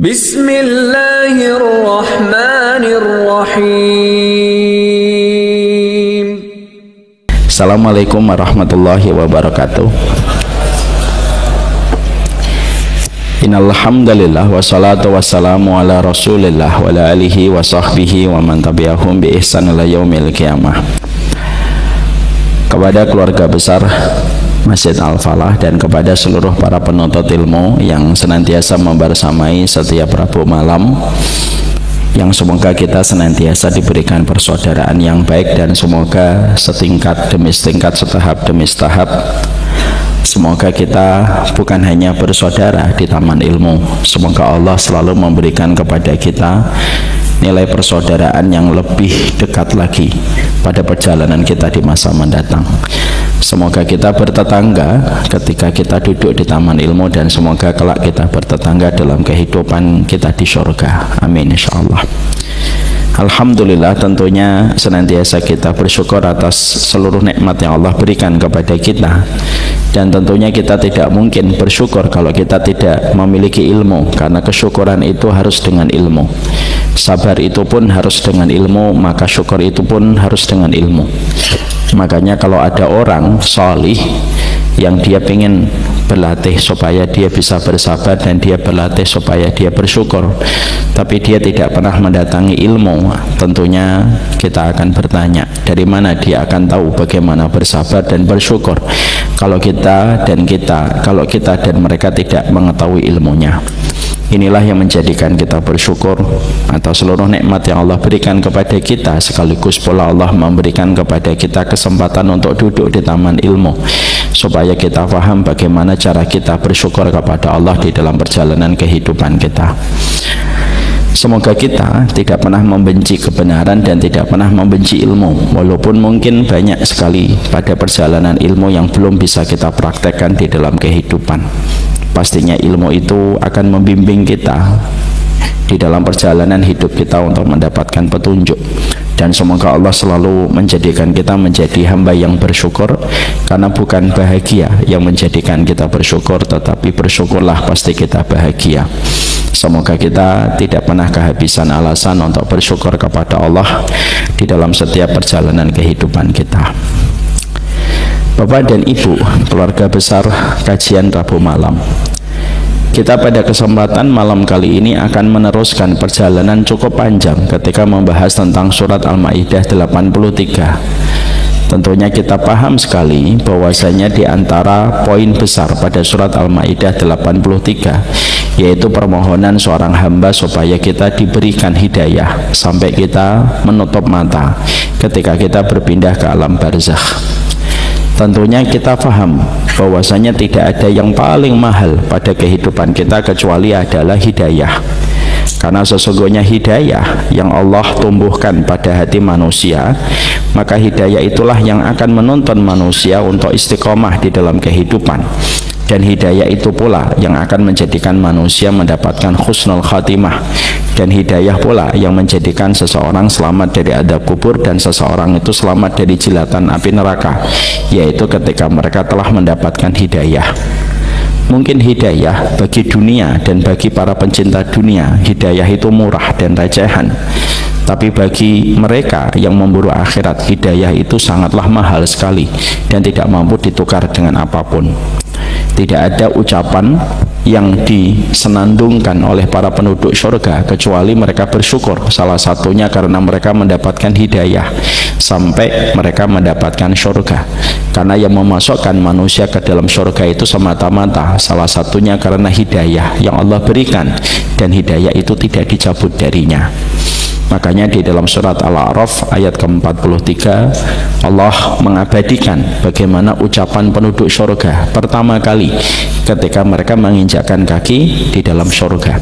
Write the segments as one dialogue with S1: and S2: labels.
S1: Bismillahirrahmanirrahim.
S2: Assalamualaikum warahmatullahi wabarakatuh. Innal hamdalillah wassalatu wassalamu ala Rasulillah wa ala alihi wa sahbihi wa man tabi'ahum bi ihsan ila yaumil qiyamah. Kepada keluarga besar Masjid Al-Falah dan kepada seluruh para penuntut ilmu yang senantiasa membersamai setiap Rabu malam, yang semoga kita senantiasa diberikan persaudaraan yang baik dan semoga setingkat demi setingkat, setahap demi setahap, semoga kita bukan hanya bersaudara di taman ilmu, semoga Allah selalu memberikan kepada kita nilai persaudaraan yang lebih dekat lagi pada perjalanan kita di masa mendatang. Semoga kita bertetangga ketika kita duduk di taman ilmu, dan semoga kelak kita bertetangga dalam kehidupan kita di surga. Amin insyaallah. Alhamdulillah, tentunya senantiasa kita bersyukur atas seluruh nikmat yang Allah berikan kepada kita, dan tentunya kita tidak mungkin bersyukur kalau kita tidak memiliki ilmu, karena kesyukuran itu harus dengan ilmu, sabar itu pun harus dengan ilmu, maka syukur itu pun harus dengan ilmu. Makanya kalau ada orang salih yang dia ingin berlatih supaya dia bisa bersabar dan dia berlatih supaya dia bersyukur, tapi dia tidak pernah mendatangi ilmu, tentunya kita akan bertanya, dari mana dia akan tahu bagaimana bersabar dan bersyukur kalau kita dan mereka tidak mengetahui ilmunya. Inilah yang menjadikan kita bersyukur atas seluruh nikmat yang Allah berikan kepada kita, sekaligus pula Allah memberikan kepada kita kesempatan untuk duduk di taman ilmu supaya kita paham bagaimana cara kita bersyukur kepada Allah di dalam perjalanan kehidupan kita. Semoga kita tidak pernah membenci kebenaran dan tidak pernah membenci ilmu, walaupun mungkin banyak sekali pada perjalanan ilmu yang belum bisa kita praktekkan di dalam kehidupan. Pastinya ilmu itu akan membimbing kita di dalam perjalanan hidup kita untuk mendapatkan petunjuk, dan semoga Allah selalu menjadikan kita menjadi hamba yang bersyukur, karena bukan bahagia yang menjadikan kita bersyukur, tetapi bersyukurlah pasti kita bahagia. Semoga kita tidak pernah kehabisan alasan untuk bersyukur kepada Allah di dalam setiap perjalanan kehidupan kita. Bapak dan Ibu, keluarga besar kajian Rabu malam, kita pada kesempatan malam kali ini akan meneruskan perjalanan cukup panjang ketika membahas tentang surat Al-Maidah 83. Tentunya kita paham sekali bahwasanya di antara poin besar pada surat Al-Maidah 83 yaitu permohonan seorang hamba supaya kita diberikan hidayah sampai kita menutup mata ketika kita berpindah ke alam barzakh. Tentunya kita paham bahwasanya tidak ada yang paling mahal pada kehidupan kita kecuali adalah hidayah, karena sesungguhnya hidayah yang Allah tumbuhkan pada hati manusia, maka hidayah itulah yang akan menuntun manusia untuk istiqomah di dalam kehidupan, dan hidayah itu pula yang akan menjadikan manusia mendapatkan husnul khatimah, dan hidayah pula yang menjadikan seseorang selamat dari adab kubur dan seseorang itu selamat dari jilatan api neraka, yaitu ketika mereka telah mendapatkan hidayah. Mungkin hidayah bagi dunia dan bagi para pencinta dunia, hidayah itu murah dan recehan, tapi bagi mereka yang memburu akhirat, hidayah itu sangatlah mahal sekali dan tidak mampu ditukar dengan apapun. Tidak ada ucapan yang disenandungkan oleh para penduduk surga kecuali mereka bersyukur, salah satunya karena mereka mendapatkan hidayah sampai mereka mendapatkan surga, karena yang memasukkan manusia ke dalam surga itu semata-mata salah satunya karena hidayah yang Allah berikan, dan hidayah itu tidak dicabut darinya. Makanya di dalam surat Al-A'raf ayat ke-43 Allah mengabadikan bagaimana ucapan penduduk surga pertama kali ketika mereka menginjakkan kaki di dalam surga.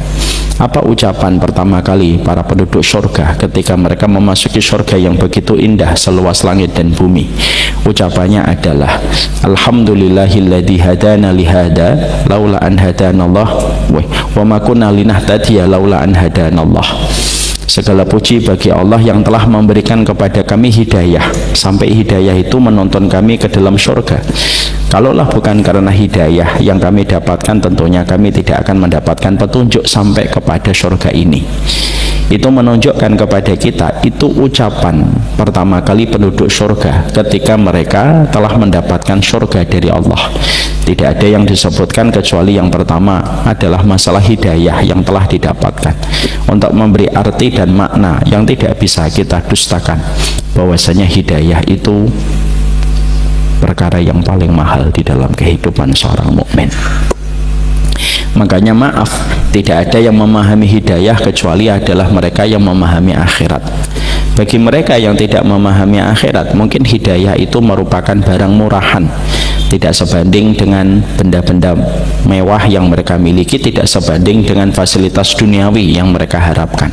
S2: Apa ucapan pertama kali para penduduk surga ketika mereka memasuki surga yang begitu indah seluas langit dan bumi? Ucapannya adalah Alhamdulillahilladzi hadana lihada laula an hadanallah wa ma kunna linahtadiya laula an hadanallah. Segala puji bagi Allah yang telah memberikan kepada kami hidayah, sampai hidayah itu menuntun kami ke dalam surga. Kalaulah bukan karena hidayah yang kami dapatkan, tentunya kami tidak akan mendapatkan petunjuk sampai kepada surga ini. Itu menunjukkan kepada kita, itu ucapan pertama kali penduduk surga ketika mereka telah mendapatkan surga dari Allah. Tidak ada yang disebutkan kecuali yang pertama adalah masalah hidayah yang telah didapatkan, untuk memberi arti dan makna yang tidak bisa kita dustakan, bahwasanya hidayah itu perkara yang paling mahal di dalam kehidupan seorang mukmin. Makanya maaf, tidak ada yang memahami hidayah kecuali adalah mereka yang memahami akhirat. Bagi mereka yang tidak memahami akhirat, mungkin hidayah itu merupakan barang murahan, tidak sebanding dengan benda-benda mewah yang mereka miliki, tidak sebanding dengan fasilitas duniawi yang mereka harapkan.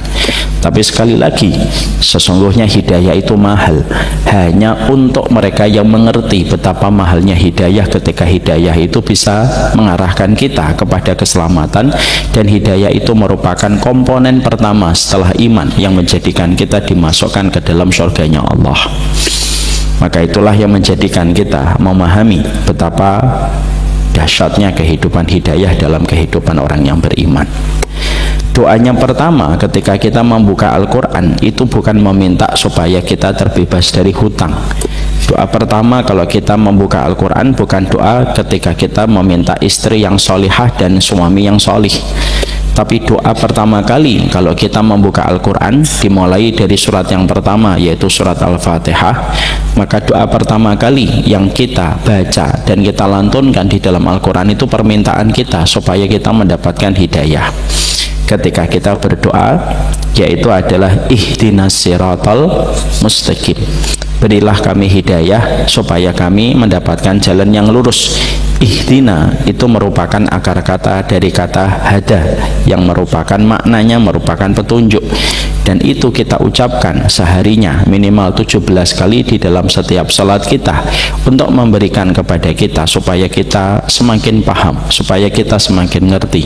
S2: Tapi sekali lagi, sesungguhnya hidayah itu mahal hanya untuk mereka yang mengerti betapa mahalnya hidayah, ketika hidayah itu bisa mengarahkan kita kepada keselamatan, dan hidayah itu merupakan komponen pertama setelah iman yang menjadikan kita dimasukkan ke dalam surganya Allah. Maka itulah yang menjadikan kita memahami betapa dahsyatnya kehidupan hidayah dalam kehidupan orang yang beriman. Doanya pertama ketika kita membuka Al-Quran itu bukan meminta supaya kita terbebas dari hutang. Doa pertama kalau kita membuka Al-Quran bukan doa ketika kita meminta istri yang solihah dan suami yang solih. Tapi doa pertama kali kalau kita membuka Al-Quran dimulai dari surat yang pertama, yaitu surat Al-Fatihah. Maka doa pertama kali yang kita baca dan kita lantunkan di dalam Al-Quran itu permintaan kita supaya kita mendapatkan hidayah. Ketika kita berdoa, yaitu adalah ihdinas siratal mustaqim, berilah kami hidayah supaya kami mendapatkan jalan yang lurus. Ihdina itu merupakan akar kata dari kata hada, yang merupakan maknanya merupakan petunjuk, dan itu kita ucapkan seharinya minimal 17 kali di dalam setiap salat kita, untuk memberikan kepada kita supaya kita semakin paham, supaya kita semakin ngerti.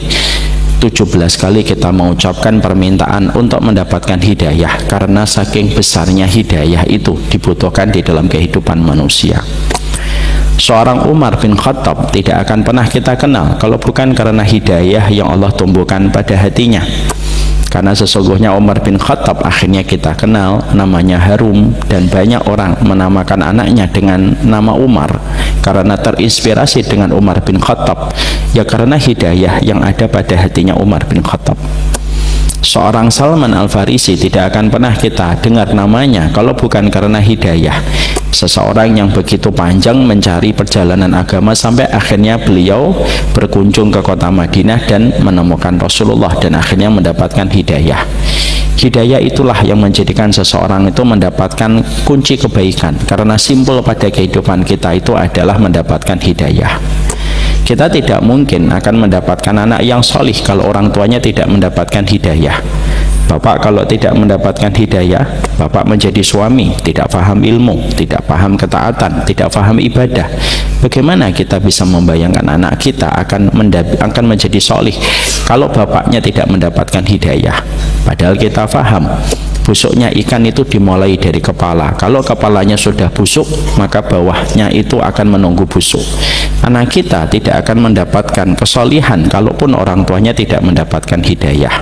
S2: 17 kali kita mengucapkan permintaan untuk mendapatkan hidayah, karena saking besarnya hidayah itu dibutuhkan di dalam kehidupan manusia. Seorang Umar bin Khattab tidak akan pernah kita kenal kalau bukan karena hidayah yang Allah tumbuhkan pada hatinya. Karena sesungguhnya Umar bin Khattab akhirnya kita kenal, namanya harum, dan banyak orang menamakan anaknya dengan nama Umar karena terinspirasi dengan Umar bin Khattab, ya karena hidayah yang ada pada hatinya Umar bin Khattab. Seorang Salman Al-Farisi tidak akan pernah kita dengar namanya kalau bukan karena hidayah. Seseorang yang begitu panjang mencari perjalanan agama sampai akhirnya beliau berkunjung ke kota Madinah dan menemukan Rasulullah, dan akhirnya mendapatkan hidayah. Hidayah itulah yang menjadikan seseorang itu mendapatkan kunci kebaikan, karena simpul pada kehidupan kita itu adalah mendapatkan hidayah. Kita tidak mungkin akan mendapatkan anak yang solih kalau orang tuanya tidak mendapatkan hidayah. Bapak kalau tidak mendapatkan hidayah, bapak menjadi suami, tidak paham ilmu, tidak paham ketaatan, tidak paham ibadah. Bagaimana kita bisa membayangkan anak kita akan menjadi solih kalau bapaknya tidak mendapatkan hidayah? Padahal kita paham, busuknya ikan itu dimulai dari kepala. Kalau kepalanya sudah busuk, maka bawahnya itu akan menunggu busuk. Anak kita tidak akan mendapatkan kesolihan kalaupun orang tuanya tidak mendapatkan hidayah.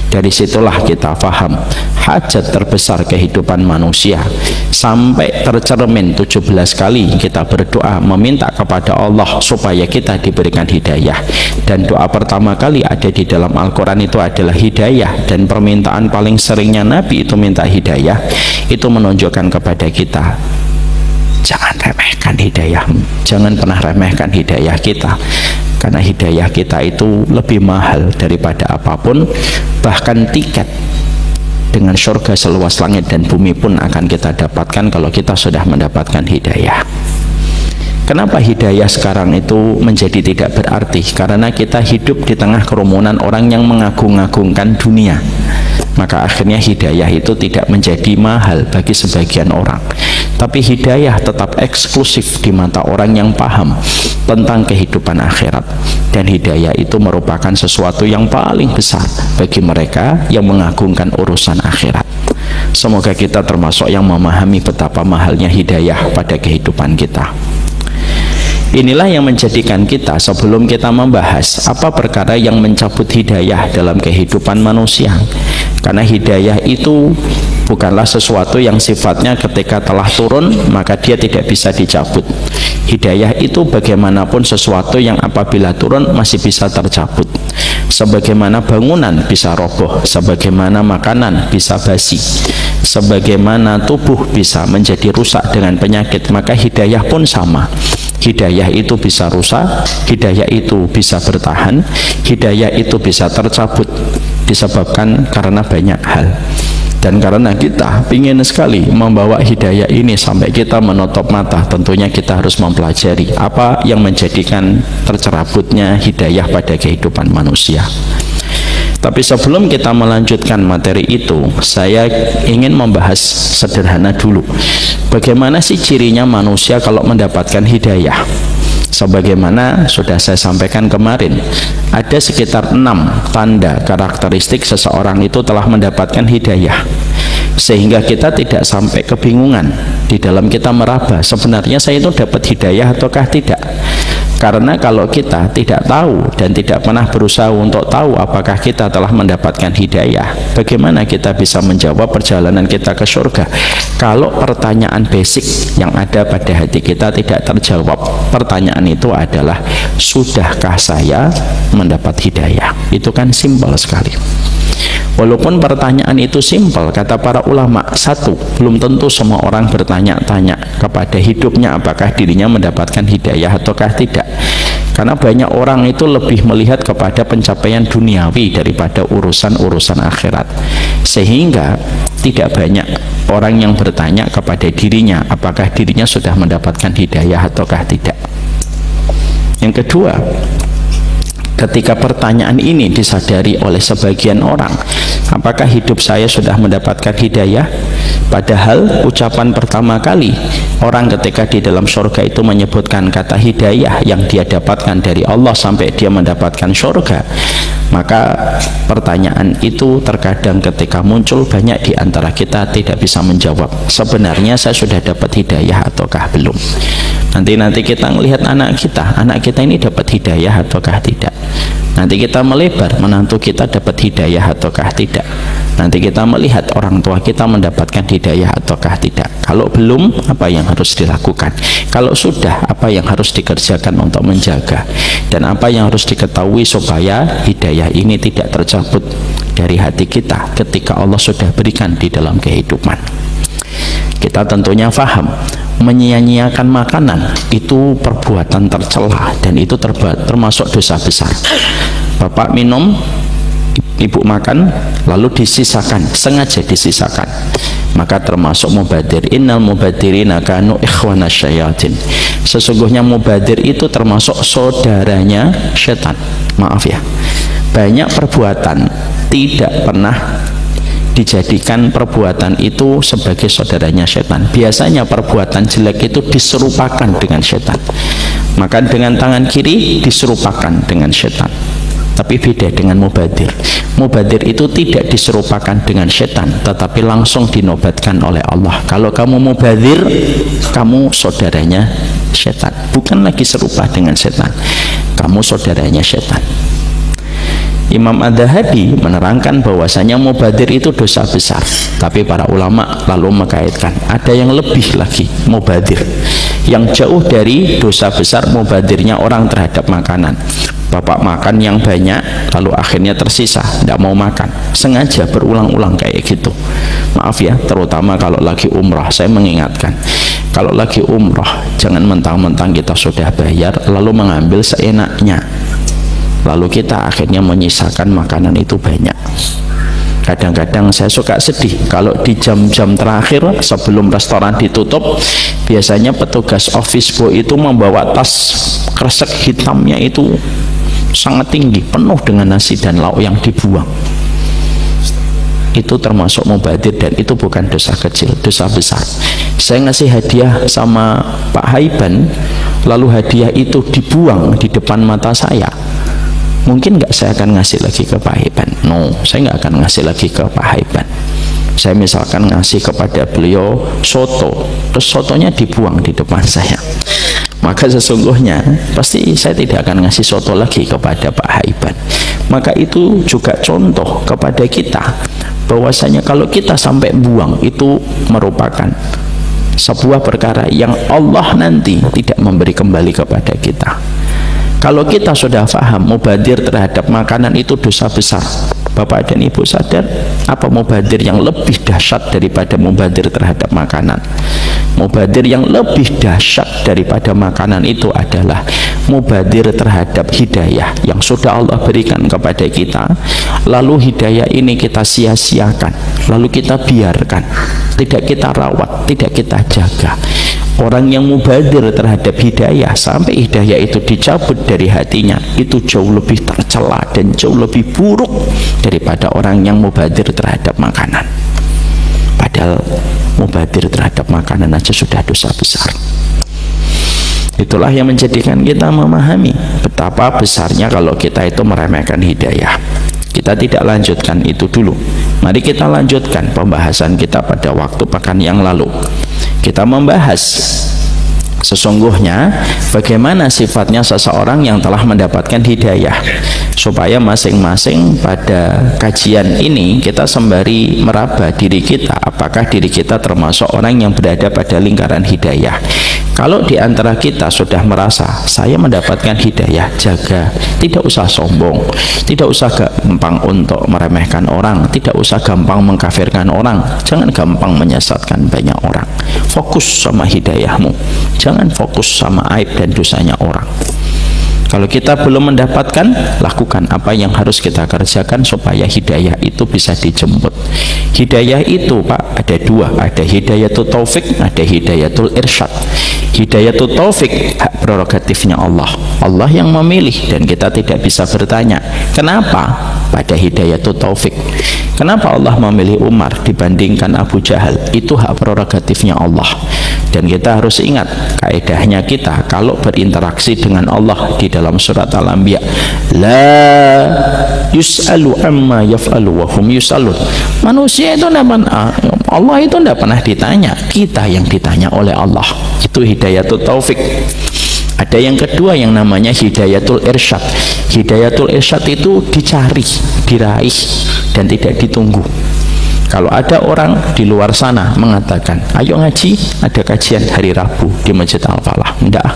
S2: Dari situlah kita paham hajat terbesar kehidupan manusia, sampai tercermin 17 kali kita berdoa meminta kepada Allah supaya kita diberikan hidayah. Dan doa pertama kali ada di dalam Al-Quran itu adalah hidayah, dan permintaan paling seringnya Nabi itu minta hidayah. Itu menunjukkan kepada kita, jangan remehkan hidayah, jangan pernah remehkan hidayah kita, karena hidayah kita itu lebih mahal daripada apapun. Bahkan tiket dengan surga seluas langit dan bumi pun akan kita dapatkan kalau kita sudah mendapatkan hidayah. Kenapa hidayah sekarang itu menjadi tidak berarti? Karena kita hidup di tengah kerumunan orang yang mengagung-agungkan dunia. Maka akhirnya hidayah itu tidak menjadi mahal bagi sebagian orang. Tapi hidayah tetap eksklusif di mata orang yang paham tentang kehidupan akhirat. Dan hidayah itu merupakan sesuatu yang paling besar bagi mereka yang mengagungkan urusan akhirat. Semoga kita termasuk yang memahami betapa mahalnya hidayah pada kehidupan kita. Inilah yang menjadikan kita, sebelum kita membahas apa perkara yang mencabut hidayah dalam kehidupan manusia, karena hidayah itu bukanlah sesuatu yang sifatnya ketika telah turun maka dia tidak bisa dicabut. Hidayah itu bagaimanapun sesuatu yang apabila turun masih bisa tercabut. Sebagaimana bangunan bisa roboh, sebagaimana makanan bisa basi, sebagaimana tubuh bisa menjadi rusak dengan penyakit, maka hidayah pun sama. Hidayah itu bisa rusak, hidayah itu bisa bertahan, hidayah itu bisa tercabut, disebabkan karena banyak hal. Dan karena kita ingin sekali membawa hidayah ini sampai kita menutup mata, tentunya kita harus mempelajari apa yang menjadikan tercerabutnya hidayah pada kehidupan manusia. Tapi sebelum kita melanjutkan materi itu, saya ingin membahas sederhana dulu. Bagaimana sih cirinya manusia kalau mendapatkan hidayah? Sebagaimana sudah saya sampaikan kemarin, ada sekitar 6 tanda karakteristik seseorang itu telah mendapatkan hidayah, sehingga kita tidak sampai kebingungan di dalam kita meraba sebenarnya saya itu dapat hidayah ataukah tidak. Karena kalau kita tidak tahu dan tidak pernah berusaha untuk tahu apakah kita telah mendapatkan hidayah, bagaimana kita bisa menjawab perjalanan kita ke surga kalau pertanyaan basic yang ada pada hati kita tidak terjawab? Pertanyaan itu adalah, sudahkah saya mendapat hidayah? Itu kan simpel sekali. Walaupun pertanyaan itu simpel, kata para ulama, satu, belum tentu semua orang bertanya-tanya kepada hidupnya apakah dirinya mendapatkan hidayah ataukah tidak. Karena banyak orang itu lebih melihat kepada pencapaian duniawi daripada urusan-urusan akhirat, sehingga tidak banyak orang yang bertanya kepada dirinya apakah dirinya sudah mendapatkan hidayah ataukah tidak. Yang kedua, ketika pertanyaan ini disadari oleh sebagian orang, apakah hidup saya sudah mendapatkan hidayah? Padahal ucapan pertama kali orang ketika di dalam surga itu menyebutkan kata hidayah yang dia dapatkan dari Allah sampai dia mendapatkan surga, maka pertanyaan itu terkadang ketika muncul banyak di antara kita tidak bisa menjawab, sebenarnya saya sudah dapat hidayah ataukah belum. Nanti kita melihat anak kita ini dapat hidayah ataukah tidak. Nanti kita melebar, menantu kita dapat hidayah ataukah tidak. Nanti kita melihat orang tua kita mendapatkan hidayah ataukah tidak. Kalau belum, apa yang harus dilakukan? Kalau sudah, apa yang harus dikerjakan untuk menjaga? Dan apa yang harus diketahui supaya hidayah ini tidak tercabut dari hati kita ketika Allah sudah berikan di dalam kehidupan. Kita tentunya faham, menyia-nyiakan makanan itu perbuatan tercela dan itu termasuk dosa besar. Bapak minum, ibu makan, lalu disisakan, sengaja disisakan, maka termasuk mubadir. Innal mubadirina kanu ikhwana syayatin. Sesungguhnya mubadir itu termasuk saudaranya setan. Maaf ya, banyak perbuatan tidak pernah dijadikan perbuatan itu sebagai saudaranya setan. Biasanya perbuatan jelek itu diserupakan dengan setan. Makan dengan tangan kiri diserupakan dengan setan. Tapi beda dengan mubadir. Mubadir itu tidak diserupakan dengan setan, tetapi langsung dinobatkan oleh Allah. Kalau kamu mubadir, kamu saudaranya setan. Bukan lagi serupa dengan setan, kamu saudaranya setan. Imam Ad-Dhahabi menerangkan bahwasanya mubadir itu dosa besar, tapi para ulama lalu mengkaitkan ada yang lebih lagi mubadir, yang jauh dari dosa besar mubadirnya orang terhadap makanan. Bapak makan yang banyak lalu akhirnya tersisa, tidak mau makan, sengaja berulang-ulang kayak gitu. Maaf ya, terutama kalau lagi umrah, saya mengingatkan, kalau lagi umrah jangan mentang-mentang kita sudah bayar lalu mengambil seenaknya, lalu kita akhirnya menyisakan makanan itu banyak. Kadang-kadang saya suka sedih kalau di jam-jam terakhir sebelum restoran ditutup, biasanya petugas office boy itu membawa tas kresek hitamnya itu sangat tinggi, penuh dengan nasi dan lauk yang dibuang. Itu termasuk mubadir dan itu bukan dosa kecil, dosa besar. Saya ngasih hadiah sama Pak Haiban, lalu hadiah itu dibuang di depan mata saya. Mungkin nggak saya akan ngasih lagi ke Pak Haiban? No, saya nggak akan ngasih lagi ke Pak Haiban. Saya misalkan ngasih kepada beliau soto, terus sotonya dibuang di depan saya. maka sesungguhnya pasti saya tidak akan ngasih soto lagi kepada Pak Haiban. Maka itu juga contoh kepada kita bahwasanya kalau kita sampai buang, itu merupakan sebuah perkara yang Allah nanti tidak memberi kembali kepada kita. Kalau kita sudah paham mubadir terhadap makanan itu dosa besar, Bapak dan Ibu sadar apa mubadir yang lebih dahsyat daripada mubadir terhadap makanan? Mubadir yang lebih dahsyat daripada makanan itu adalah mubadir terhadap hidayah yang sudah Allah berikan kepada kita, lalu hidayah ini kita sia-siakan, lalu kita biarkan, tidak kita rawat, tidak kita jaga. Orang yang mubadir terhadap hidayah sampai hidayah itu dicabut dari hatinya, itu jauh lebih tercela dan jauh lebih buruk daripada orang yang mubadir terhadap makanan. Padahal mubadir terhadap makanan aja sudah dosa besar. Itulah yang menjadikan kita memahami betapa besarnya kalau kita itu meremehkan hidayah. Kita tidak lanjutkan itu dulu. Mari kita lanjutkan pembahasan kita pada waktu pekan yang lalu. Kita membahas sesungguhnya bagaimana sifatnya seseorang yang telah mendapatkan hidayah, supaya masing-masing pada kajian ini kita sembari meraba diri kita, apakah diri kita termasuk orang yang berada pada lingkaran hidayah. Kalau di antara kita sudah merasa saya mendapatkan hidayah, jaga, tidak usah sombong, tidak usah gampang untuk meremehkan orang, tidak usah gampang mengkafirkan orang, jangan gampang menyesatkan banyak orang. Fokus sama hidayahmu, jangan fokus sama aib dan dosanya orang. Kalau kita belum mendapatkan, lakukan apa yang harus kita kerjakan supaya hidayah itu bisa dijemput. Hidayah itu Pak ada dua, ada hidayatul taufik, ada hidayatul irsyad. Hidayatul taufik hak prerogatifnya Allah, Allah yang memilih, dan kita tidak bisa bertanya kenapa pada hidayatul taufik, kenapa Allah memilih Umar dibandingkan Abu Jahal, itu hak prerogatifnya Allah. Dan kita harus ingat kaedahnya kita kalau berinteraksi dengan Allah di dalam surat Al-Anbiya, la yus'alu amma yaf'alu wa hum yus'alun. Manusia itu Allah itu tidak pernah ditanya, kita yang ditanya oleh Allah. Itu hidayatul taufik. Ada yang kedua yang namanya hidayatul irsyad. Hidayatul irsyad itu dicari, diraih, dan tidak ditunggu. Kalau ada orang di luar sana mengatakan ayo ngaji, ada kajian hari Rabu di Masjid Al-Falah, enggak,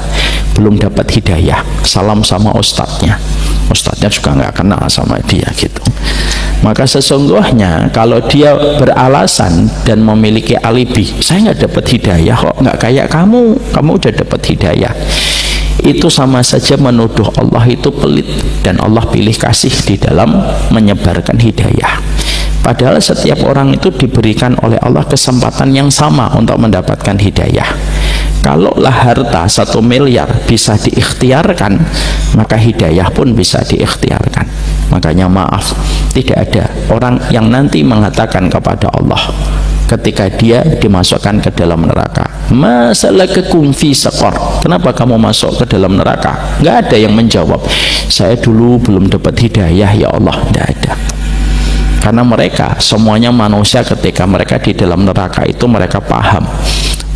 S2: belum dapat hidayah, salam sama ustadznya, ustadznya juga nggak kenal sama dia gitu. Maka sesungguhnya kalau dia beralasan dan memiliki alibi, saya nggak dapat hidayah kok, nggak kayak kamu udah dapat hidayah, itu sama saja menuduh Allah itu pelit, dan Allah pilih kasih di dalam menyebarkan hidayah. Padahal setiap orang itu diberikan oleh Allah kesempatan yang sama untuk mendapatkan hidayah. Kalaulah harta 1 miliar bisa diikhtiarkan, maka hidayah pun bisa diikhtiarkan. Makanya maaf, tidak ada orang yang nanti mengatakan kepada Allah ketika dia dimasukkan ke dalam neraka, masalakakum fi saqar, kenapa kamu masuk ke dalam neraka? Nggak ada yang menjawab, saya dulu belum dapat hidayah ya Allah. Tidak ada. Karena mereka semuanya manusia, ketika mereka di dalam neraka itu mereka paham,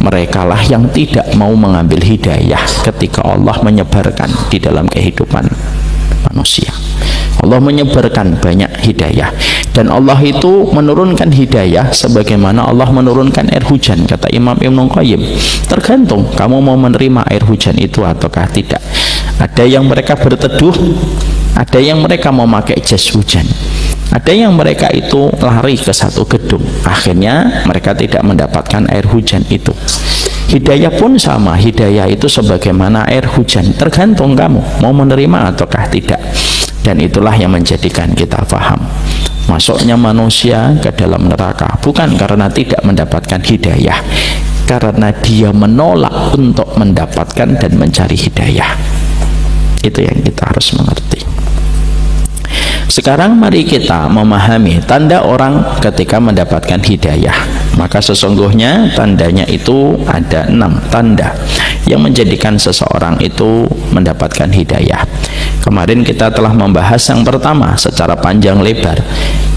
S2: mereka lah yang tidak mau mengambil hidayah ketika Allah menyebarkan di dalam kehidupan manusia. Allah menyebarkan banyak hidayah, dan Allah itu menurunkan hidayah sebagaimana Allah menurunkan air hujan. Kata Imam Ibnu Qayyim, tergantung kamu mau menerima air hujan itu ataukah tidak. Ada yang mereka berteduh, ada yang mereka mau pakai jas hujan, ada yang mereka itu lari ke satu gedung, akhirnya mereka tidak mendapatkan air hujan itu. Hidayah pun sama, hidayah itu sebagaimana air hujan, tergantung kamu mau menerima ataukah tidak. Dan itulah yang menjadikan kita paham masuknya manusia ke dalam neraka bukan karena tidak mendapatkan hidayah, karena dia menolak untuk mendapatkan dan mencari hidayah. Itu yang kita harus mengerti. Sekarang mari kita memahami tanda orang ketika mendapatkan hidayah. Maka sesungguhnya tandanya itu ada 6 tanda yang menjadikan seseorang itu mendapatkan hidayah. Kemarin kita telah membahas yang pertama secara panjang lebar.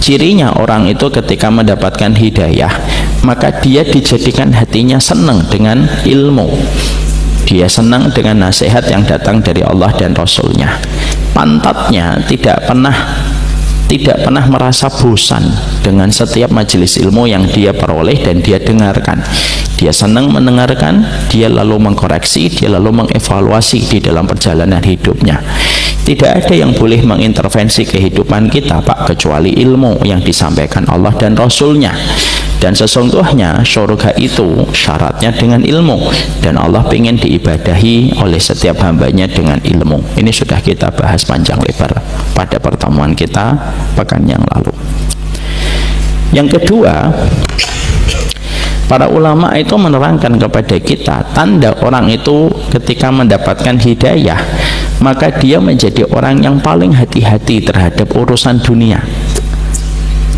S2: Cirinya orang itu ketika mendapatkan hidayah, maka dia dijadikan hatinya senang dengan ilmu. dia senang dengan nasihat yang datang dari Allah dan Rasulnya. Pantatnya tidak pernah merasa bosan dengan setiap majelis ilmu yang dia peroleh dan dia dengarkan. Dia senang mendengarkan, dia lalu mengkoreksi, dia lalu mengevaluasi di dalam perjalanan hidupnya. Tidak ada yang boleh mengintervensi kehidupan kita, Pak, kecuali ilmu yang disampaikan Allah dan Rasulnya. Dan sesungguhnya surga itu syaratnya dengan ilmu, dan Allah ingin diibadahi oleh setiap hambanya dengan ilmu. Ini sudah kita bahas panjang lebar pada pertemuan kita pekan yang lalu. Yang kedua, para ulama itu menerangkan kepada kita tanda orang itu ketika mendapatkan hidayah, maka dia menjadi orang yang paling hati-hati terhadap urusan dunia.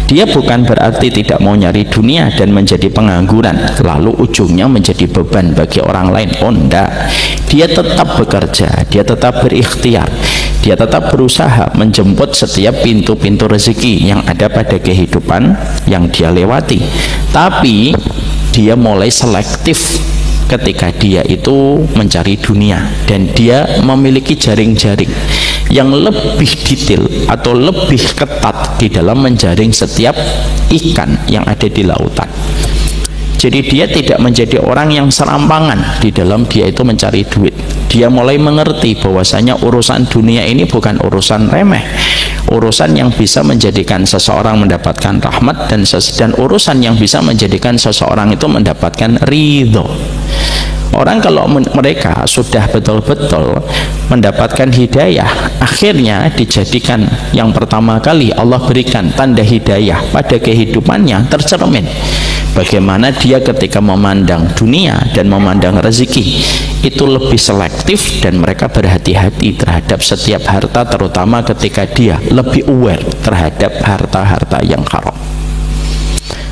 S2: Dia bukan berarti tidak mau nyari dunia dan menjadi pengangguran lalu ujungnya menjadi beban bagi orang lain. Oh enggak, dia tetap bekerja, dia tetap berikhtiar, dia tetap berusaha menjemput setiap pintu-pintu rezeki yang ada pada kehidupan yang dia lewati. Tapi dia mulai selektif ketika dia itu mencari dunia, dan dia memiliki jaring-jaring yang lebih detail atau lebih ketat di dalam menjaring setiap ikan yang ada di lautan. Jadi dia tidak menjadi orang yang serampangan di dalam dia itu mencari duit. Dia mulai mengerti bahwasanya urusan dunia ini bukan urusan remeh, urusan yang bisa menjadikan seseorang mendapatkan rahmat, dan urusan yang bisa menjadikan seseorang itu mendapatkan ridho. Orang kalau mereka sudah betul-betul mendapatkan hidayah, akhirnya dijadikan yang pertama kali Allah berikan tanda hidayah pada kehidupannya tercermin bagaimana dia ketika memandang dunia dan memandang rezeki itu lebih selektif, dan mereka berhati-hati terhadap setiap harta, terutama ketika dia lebih aware terhadap harta-harta yang haram.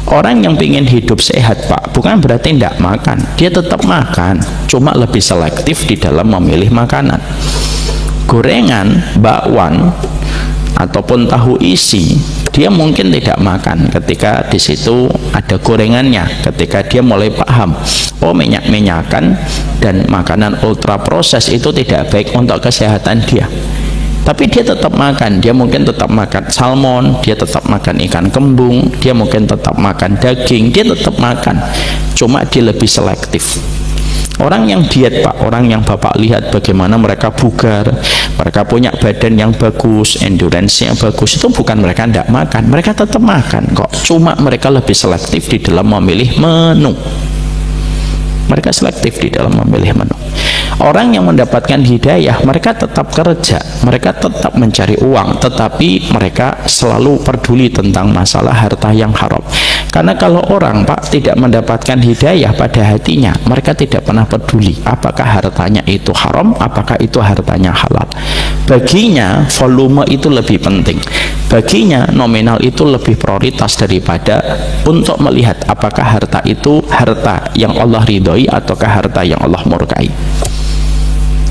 S2: Orang yang ingin hidup sehat, Pak, bukan berarti tidak makan. Dia tetap makan, cuma lebih selektif di dalam memilih makanan. Gorengan, bakwan, ataupun tahu isi, dia mungkin tidak makan ketika di situ ada gorengannya. Ketika dia mulai paham, oh minyak-minyakan dan makanan ultra proses itu tidak baik untuk kesehatan dia. Tapi dia tetap makan, dia mungkin tetap makan salmon, dia tetap makan ikan kembung, dia mungkin tetap makan daging, dia tetap makan, cuma dia lebih selektif. Orang yang diet, Pak, orang yang Bapak lihat bagaimana mereka bugar, mereka punya badan yang bagus, endurance yang bagus, itu bukan mereka tidak makan, mereka tetap makan kok, cuma mereka lebih selektif di dalam memilih menu. Mereka selektif di dalam memilih menu. Orang yang mendapatkan hidayah, mereka tetap kerja, mereka tetap mencari uang, tetapi mereka selalu peduli tentang masalah harta yang haram. Karena kalau orang, Pak, tidak mendapatkan hidayah pada hatinya, mereka tidak pernah peduli apakah hartanya itu haram, apakah itu hartanya halal. Baginya volume itu lebih penting, baginya nominal itu lebih prioritas daripada untuk melihat apakah harta itu harta yang Allah ridhoi ataukah harta yang Allah murkai.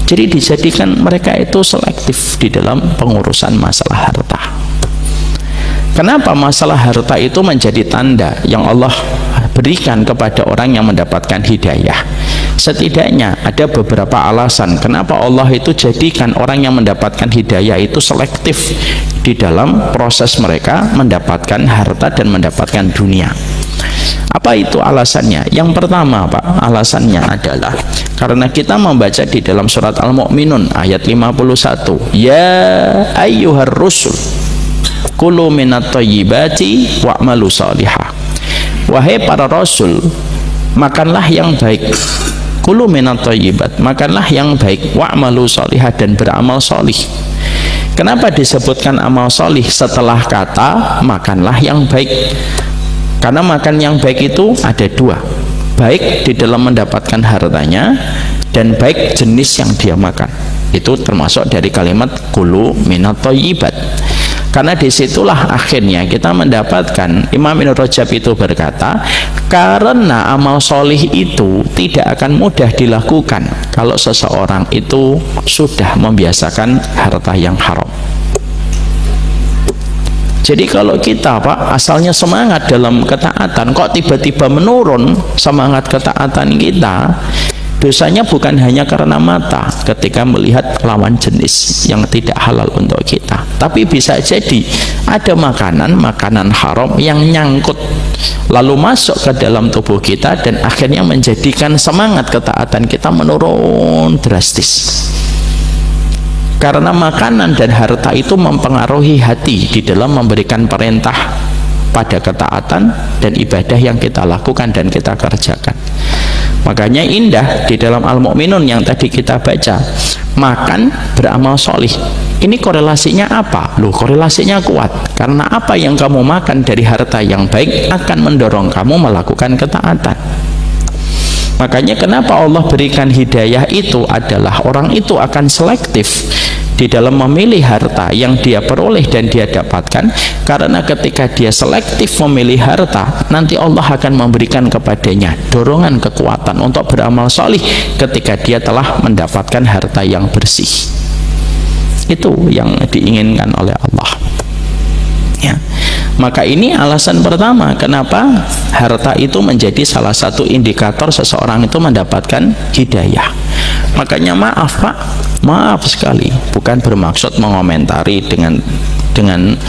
S2: Jadi dijadikan mereka itu selektif di dalam pengurusan masalah harta. Kenapa masalah harta itu menjadi tanda yang Allah berikan kepada orang yang mendapatkan hidayah? Setidaknya ada beberapa alasan kenapa Allah itu jadikan orang yang mendapatkan hidayah itu selektif di dalam proses mereka mendapatkan harta dan mendapatkan dunia. Apa itu alasannya? Yang pertama, Pak, alasannya adalah karena kita membaca di dalam surat Al-Mu'minun ayat 51, ya ayyuhar rusul kulu minat thayyibati wa'malu salihah. Wahai para rasul, makanlah yang baik, kulu minat thayyibat, makanlah yang baik, wa'malu salihah, dan beramal salih. Kenapa disebutkan amal salih setelah kata makanlah yang baik? Karena makan yang baik itu ada dua, baik di dalam mendapatkan hartanya dan baik jenis yang dia makan. Itu termasuk dari kalimat kulu minat thayyibat. Karena disitulah akhirnya kita mendapatkan Imam Ibnu Rajab itu berkata, karena amal solih itu tidak akan mudah dilakukan kalau seseorang itu sudah membiasakan harta yang haram. Jadi kalau kita, Pak, asalnya semangat dalam ketaatan, kok tiba-tiba menurun semangat ketaatan kita, dosanya bukan hanya karena mata ketika melihat lawan jenis yang tidak halal untuk kita, tapi bisa jadi ada makanan haram yang nyangkut lalu masuk ke dalam tubuh kita dan akhirnya menjadikan semangat ketaatan kita menurun drastis. Karena makanan dan harta itu mempengaruhi hati di dalam memberikan perintah pada ketaatan dan ibadah yang kita lakukan dan kita kerjakan. Makanya indah di dalam Al-Mu'minun yang tadi kita baca, makan beramal solih. Ini korelasinya apa? Loh, korelasinya kuat. Karena apa yang kamu makan dari harta yang baik akan mendorong kamu melakukan ketaatan. Makanya kenapa Allah berikan hidayah itu adalah orang itu akan selektif di dalam memilih harta yang dia peroleh dan dia dapatkan, karena ketika dia selektif memilih harta, nanti Allah akan memberikan kepadanya dorongan kekuatan untuk beramal solih ketika dia telah mendapatkan harta yang bersih. Itu yang diinginkan oleh Allah ya. Maka ini alasan pertama kenapa harta itu menjadi salah satu indikator seseorang itu mendapatkan hidayah. Makanya maaf Pak, maaf sekali, bukan bermaksud mengomentari dengan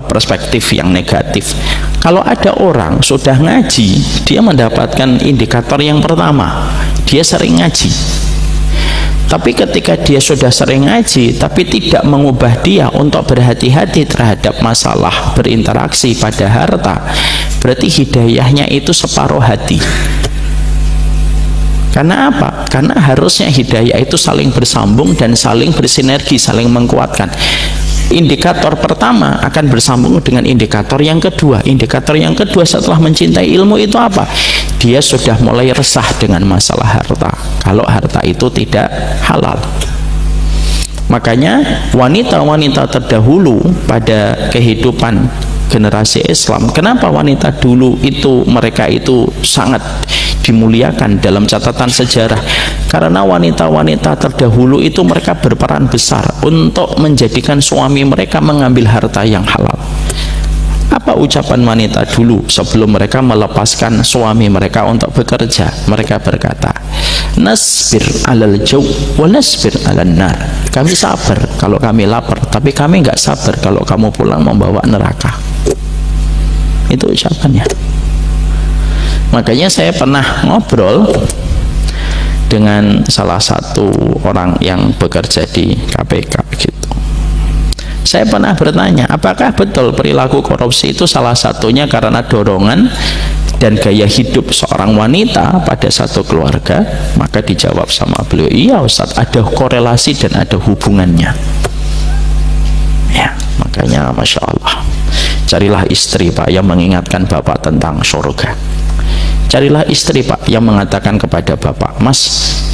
S2: perspektif yang negatif. Kalau ada orang sudah ngaji, dia mendapatkan indikator yang pertama, dia sering ngaji. Tapi ketika dia sudah sering ngaji tapi tidak mengubah dia untuk berhati-hati terhadap masalah berinteraksi pada harta, berarti hidayahnya itu separuh hati. Karena apa? Karena harusnya hidayah itu saling bersambung dan saling bersinergi, saling menguatkan. Indikator pertama akan bersambung dengan indikator yang kedua. Indikator yang kedua setelah mencintai ilmu itu apa? Dia sudah mulai resah dengan masalah harta, kalau harta itu tidak halal. Makanya wanita-wanita terdahulu pada kehidupan generasi Islam, kenapa wanita dulu itu mereka itu sangat dimuliakan dalam catatan sejarah? Karena wanita-wanita terdahulu itu mereka berperan besar untuk menjadikan suami mereka mengambil harta yang halal. Apa ucapan wanita dulu sebelum mereka melepaskan suami mereka untuk bekerja? Mereka berkata, nasbir alal jaw wa nasbir alal nar. Kami sabar kalau kami lapar, tapi kami nggak sabar kalau kamu pulang membawa neraka. Itu ucapannya. Makanya saya pernah ngobrol dengan salah satu orang yang bekerja di KPK gitu. Saya pernah bertanya, apakah betul perilaku korupsi itu salah satunya karena dorongan dan gaya hidup seorang wanita pada satu keluarga? Maka dijawab sama beliau, iya Ustadz, ada korelasi dan ada hubungannya ya. Makanya Masya Allah, carilah istri Pak yang mengingatkan Bapak tentang surga. Carilah istri Pak yang mengatakan kepada Bapak, Mas,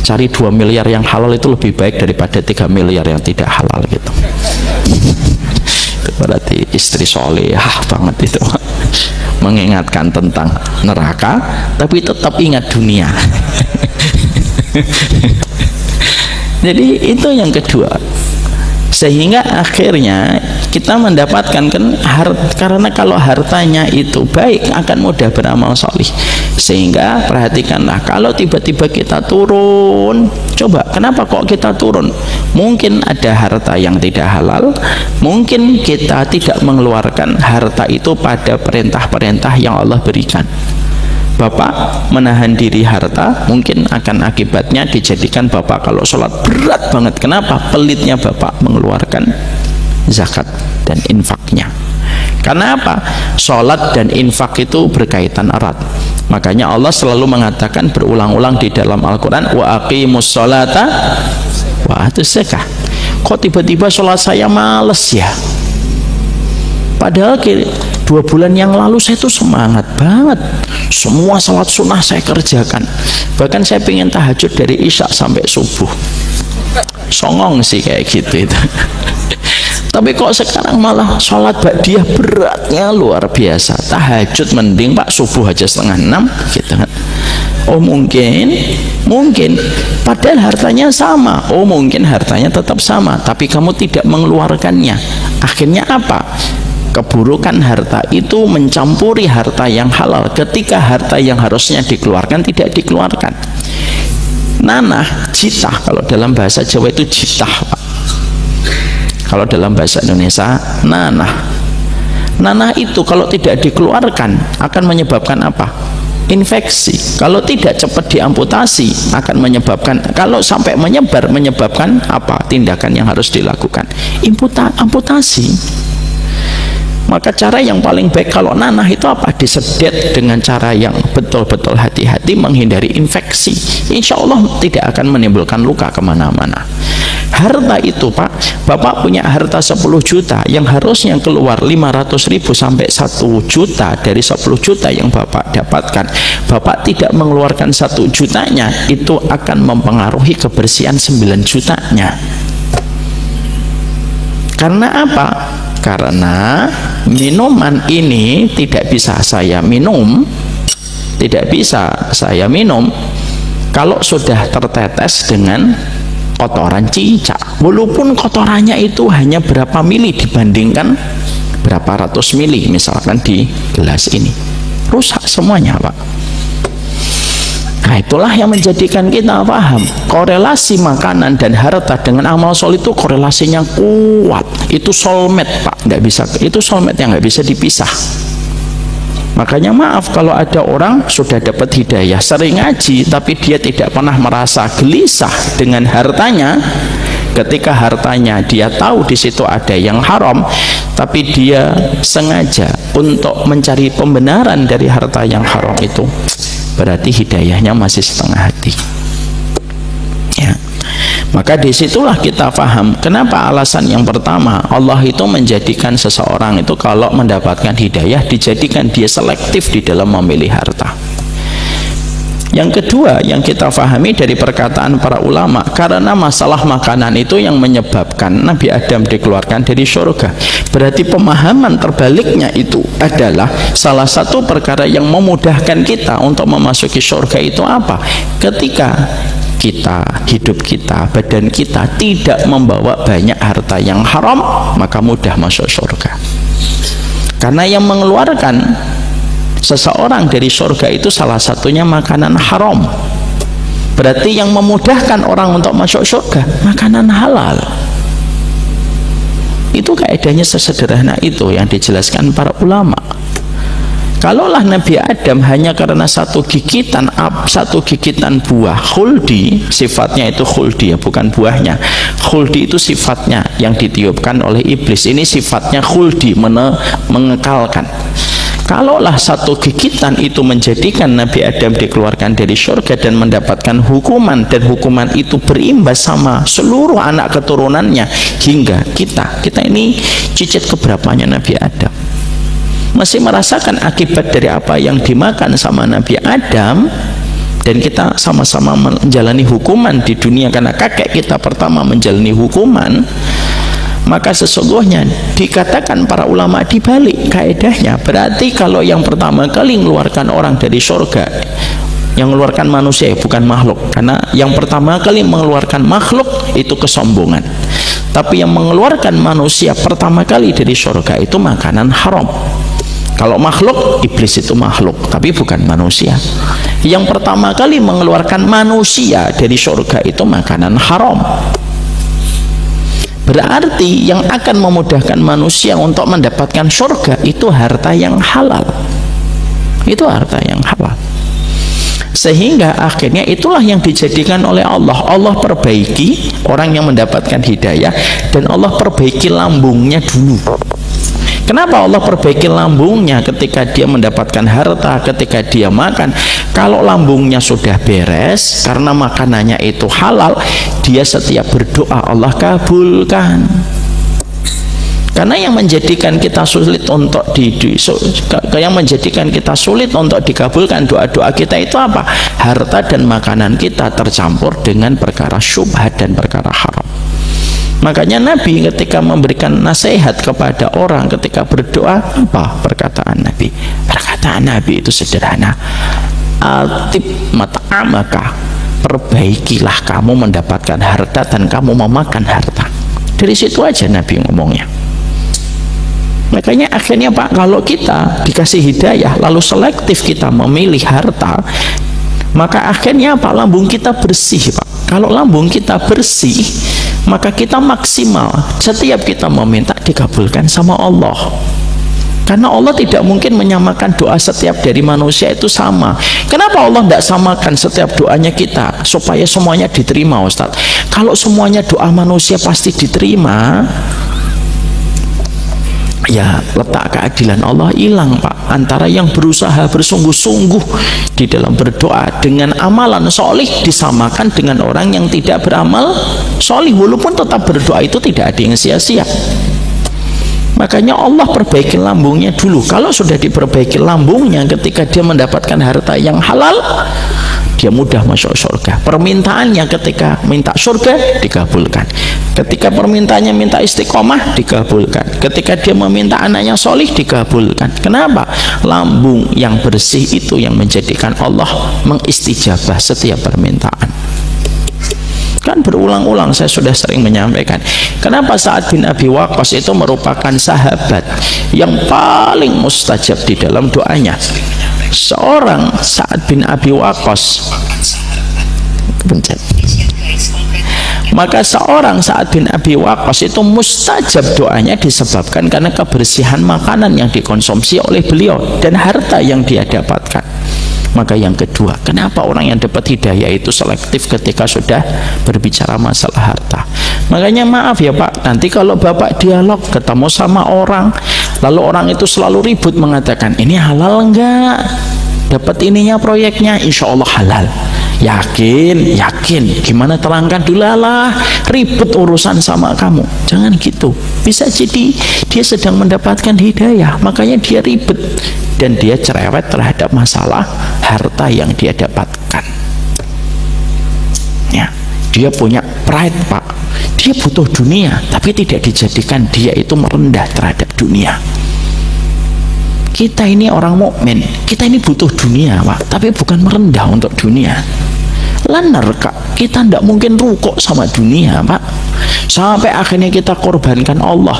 S2: cari 2 miliar yang halal itu lebih baik daripada 3 miliar yang tidak halal gitu. Itu berarti istri solehah banget itu, mengingatkan tentang neraka tapi tetap ingat dunia. Jadi itu yang kedua. Sehingga akhirnya kita mendapatkan kan karena kalau hartanya itu baik akan mudah beramal solih. Sehingga perhatikanlah, kalau tiba-tiba kita turun, coba kenapa kok kita turun? Mungkin ada harta yang tidak halal, mungkin kita tidak mengeluarkan harta itu pada perintah-perintah yang Allah berikan. Bapak menahan diri harta, mungkin akan akibatnya dijadikan Bapak kalau sholat berat banget. Kenapa? Pelitnya Bapak mengeluarkan zakat dan infaknya. Karena apa? Sholat dan infak itu berkaitan erat. Makanya Allah selalu mengatakan berulang-ulang di dalam Al-Quran, wa aqimus sholata wa atuz zakah. Kok tiba-tiba sholat saya males ya? Padahal 2 bulan yang lalu saya itu semangat banget, semua sholat sunnah saya kerjakan, bahkan saya pengen tahajud dari isya sampai subuh. Songong sih kayak gitu itu. Tapi kok sekarang malah sholat ba'diyah beratnya luar biasa. Tahajud mending Pak, subuh aja 5:30 gitu kan. Oh mungkin padahal hartanya sama. Oh mungkin hartanya tetap sama, tapi kamu tidak mengeluarkannya. Akhirnya apa? Keburukan harta itu mencampuri harta yang halal ketika harta yang harusnya dikeluarkan tidak dikeluarkan. Nanah, jitah, kalau dalam bahasa Jawa itu jitah, Pak. Kalau dalam bahasa Indonesia nanah. Nanah itu kalau tidak dikeluarkan akan menyebabkan apa? Infeksi. Kalau tidak cepat diamputasi akan menyebabkan, kalau sampai menyebar, menyebabkan apa? Tindakan yang harus dilakukan, amputasi. Maka cara yang paling baik kalau nanah itu apa? Disedet dengan cara yang betul-betul hati-hati, menghindari infeksi. Insya Allah tidak akan menimbulkan luka kemana-mana. Harta itu, Pak, Bapak punya harta 10 juta yang harusnya keluar 500.000 sampai 1 juta dari 10 juta yang Bapak dapatkan. Bapak tidak mengeluarkan 1 jutanya, itu akan mempengaruhi kebersihan 9 jutanya. Karena apa? Karena minuman ini tidak bisa saya minum, kalau sudah tertetes dengan kotoran cicak, walaupun kotorannya itu hanya berapa mili dibandingkan berapa ratus mili misalkan di gelas ini, rusak semuanya, Pak. Nah, itulah yang menjadikan kita paham korelasi makanan dan harta dengan amal soleh itu korelasinya kuat. Itu soulmate, Pak, nggak bisa, itu soulmate yang nggak bisa dipisah. Makanya maaf kalau ada orang sudah dapat hidayah, sering ngaji, tapi dia tidak pernah merasa gelisah dengan hartanya. Ketika hartanya dia tahu di situ ada yang haram, tapi dia sengaja untuk mencari pembenaran dari harta yang haram itu, berarti hidayahnya masih setengah hati. Ya. Maka disitulah kita paham kenapa alasan yang pertama Allah itu menjadikan seseorang itu kalau mendapatkan hidayah dijadikan dia selektif di dalam memilih harta. Yang kedua yang kita pahami dari perkataan para ulama, karena masalah makanan itu yang menyebabkan Nabi Adam dikeluarkan dari surga. Berarti pemahaman terbaliknya itu adalah salah satu perkara yang memudahkan kita untuk memasuki surga itu apa? Ketika hidup kita, badan kita tidak membawa banyak harta yang haram, maka mudah masuk surga. Karena yang mengeluarkan seseorang dari surga itu salah satunya makanan haram. Berarti yang memudahkan orang untuk masuk surga makanan halal. Itu kaidahnya sesederhana itu yang dijelaskan para ulama. Kalaulah Nabi Adam hanya karena satu gigitan buah khuldi, sifatnya itu khuldi ya, bukan buahnya. Khuldi itu sifatnya yang ditiupkan oleh iblis. Ini sifatnya khuldi, mengekalkan. Kalaulah satu gigitan itu menjadikan Nabi Adam dikeluarkan dari surga dan mendapatkan hukuman, dan hukuman itu berimbas sama seluruh anak keturunannya hingga kita ini cicit keberapanya Nabi Adam, masih merasakan akibat dari apa yang dimakan sama Nabi Adam, dan kita sama-sama menjalani hukuman di dunia karena kakek kita pertama menjalani hukuman. Maka sesungguhnya dikatakan para ulama dibalik kaedahnya, berarti kalau yang pertama kali mengeluarkan orang dari surga, yang mengeluarkan manusia bukan makhluk, karena yang pertama kali mengeluarkan makhluk itu kesombongan, tapi yang mengeluarkan manusia pertama kali dari surga itu makanan haram. Kalau makhluk, iblis itu makhluk tapi bukan manusia. Yang pertama kali mengeluarkan manusia dari surga itu makanan haram. Berarti yang akan memudahkan manusia untuk mendapatkan surga itu harta yang halal. Itu harta yang halal. Sehingga akhirnya itulah yang dijadikan oleh Allah. Allah perbaiki orang yang mendapatkan hidayah, dan Allah perbaiki lambungnya dulu. Kenapa Allah perbaiki lambungnya ketika dia mendapatkan harta, ketika dia makan? Kalau lambungnya sudah beres karena makanannya itu halal, dia setiap berdoa Allah kabulkan. Karena yang menjadikan kita sulit untuk dikabulkan doa-doa kita itu apa? Harta dan makanan kita tercampur dengan perkara syubhat dan perkara haram. Makanya Nabi ketika memberikan nasihat kepada orang ketika berdoa, apa perkataan Nabi? Perkataan Nabi itu sederhana. Atib mat'amaka, perbaikilah kamu mendapatkan harta dan kamu memakan harta. Dari situ aja Nabi ngomongnya. Makanya akhirnya Pak, kalau kita dikasih hidayah lalu selektif kita memilih harta, Maka akhirnya apa? Lambung kita bersih, Pak. Kalau lambung kita bersih, maka kita maksimal. Setiap kita meminta dikabulkan sama Allah. Karena Allah tidak mungkin menyamakan doa setiap dari manusia itu sama. Kenapa Allah tidak samakan setiap doanya kita supaya semuanya diterima, Ustaz? Kalau semuanya doa manusia pasti diterima, ya letak keadilan Allah hilang, Pak. Antara yang berusaha bersungguh-sungguh di dalam berdoa dengan amalan solih disamakan dengan orang yang tidak beramal solih, walaupun tetap berdoa itu tidak ada yang sia-sia. Makanya Allah perbaiki lambungnya dulu. Kalau sudah diperbaiki lambungnya, ketika dia mendapatkan harta yang halal, dia mudah masuk surga. Permintaannya ketika minta surga dikabulkan. Ketika permintaannya minta istiqomah dikabulkan. Ketika dia meminta anaknya solih dikabulkan. Kenapa? Lambung yang bersih itu yang menjadikan Allah mengistijabah setiap permintaan. Kan berulang-ulang saya sudah sering menyampaikan, kenapa Sa'ad bin Abi Waqqas itu merupakan sahabat yang paling mustajab di dalam doanya. Seorang Sa'ad bin Abi Waqqas, maka seorang Sa'ad bin Abi Waqqas itu mustajab doanya disebabkan karena kebersihan makanan yang dikonsumsi oleh beliau dan harta yang dia dapatkan. Maka yang kedua, kenapa orang yang dapat hidayah itu selektif ketika sudah berbicara masalah harta? Makanya maaf ya Pak, nanti kalau Bapak dialog ketemu sama orang, lalu orang itu selalu ribut mengatakan, ini halal enggak? Dapat ininya proyeknya, insya Allah halal. Yakin, yakin. Gimana terangkan dulu lah, ribet urusan sama kamu. Jangan gitu. Bisa jadi dia sedang mendapatkan hidayah, makanya dia ribet dan dia cerewet terhadap masalah harta yang dia dapatkan. Ya, dia punya pride, Pak. Dia butuh dunia, tapi tidak dijadikan dia itu merendah terhadap dunia. Kita ini orang mukmin, kita ini butuh dunia, Pak, tapi bukan merendah untuk dunia. Lanar, Kak, kita tidak mungkin rukuk sama dunia, Pak, sampai akhirnya kita korbankan Allah,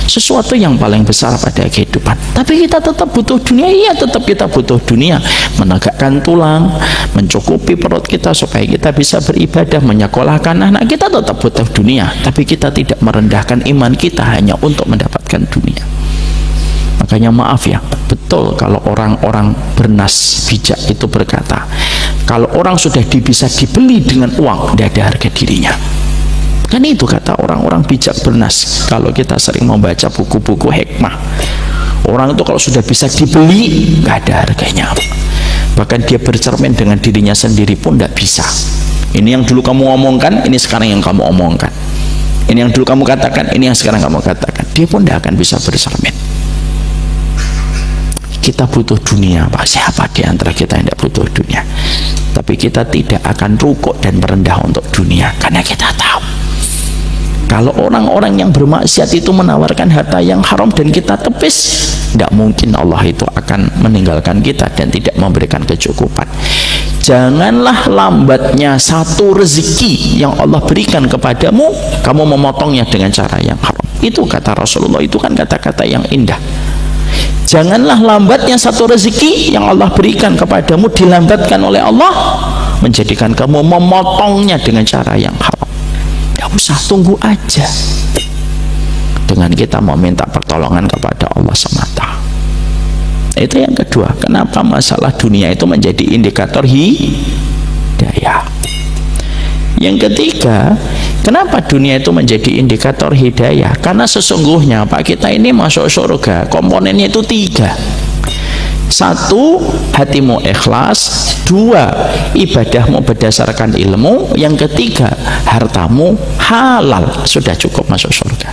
S2: sesuatu yang paling besar pada kehidupan. Tapi kita tetap butuh dunia. Iya, tetap kita butuh dunia, menegakkan tulang, mencukupi perut kita supaya kita bisa beribadah, menyekolahkan anak kita, tetap butuh dunia. Tapi kita tidak merendahkan iman kita hanya untuk mendapatkan dunia. Makanya maaf ya, betul kalau orang-orang bernas bijak itu berkata, kalau orang sudah bisa dibeli dengan uang, tidak ada harga dirinya. Kan itu kata orang-orang bijak bernas. Kalau kita sering membaca buku-buku hikmah, orang itu kalau sudah bisa dibeli, nggak ada harganya. Bahkan dia bercermin dengan dirinya sendiri pun tidak bisa. Ini yang dulu kamu omongkan, ini sekarang yang kamu omongkan. Ini yang dulu kamu katakan, ini yang sekarang kamu katakan. Dia pun tidak akan bisa bercermin. Kita butuh dunia, Pak. Siapa di antara kita yang tidak butuh dunia? Tapi kita tidak akan rukuk dan merendah untuk dunia, karena kita tahu kalau orang-orang yang bermaksiat itu menawarkan harta yang haram dan kita tepis, tidak mungkin Allah itu akan meninggalkan kita dan tidak memberikan kecukupan. Janganlah lambatnya satu rezeki yang Allah berikan kepadamu, kamu memotongnya dengan cara yang haram. Itu kata Rasulullah, itu kan kata-kata yang indah. Janganlah lambatnya satu rezeki yang Allah berikan kepadamu dilambatkan oleh Allah, menjadikan kamu memotongnya dengan cara yang haram. Tidak usah, tunggu aja dengan kita meminta pertolongan kepada Allah semata. Itu yang kedua, kenapa masalah dunia itu menjadi indikator hidayah. Yang ketiga, kenapa dunia itu menjadi indikator hidayah? Karena sesungguhnya Pak, kita ini masuk surga komponennya itu 3. 1, hatimu ikhlas. 2, ibadahmu berdasarkan ilmu. Yang ketiga, hartamu halal. Sudah cukup masuk surga.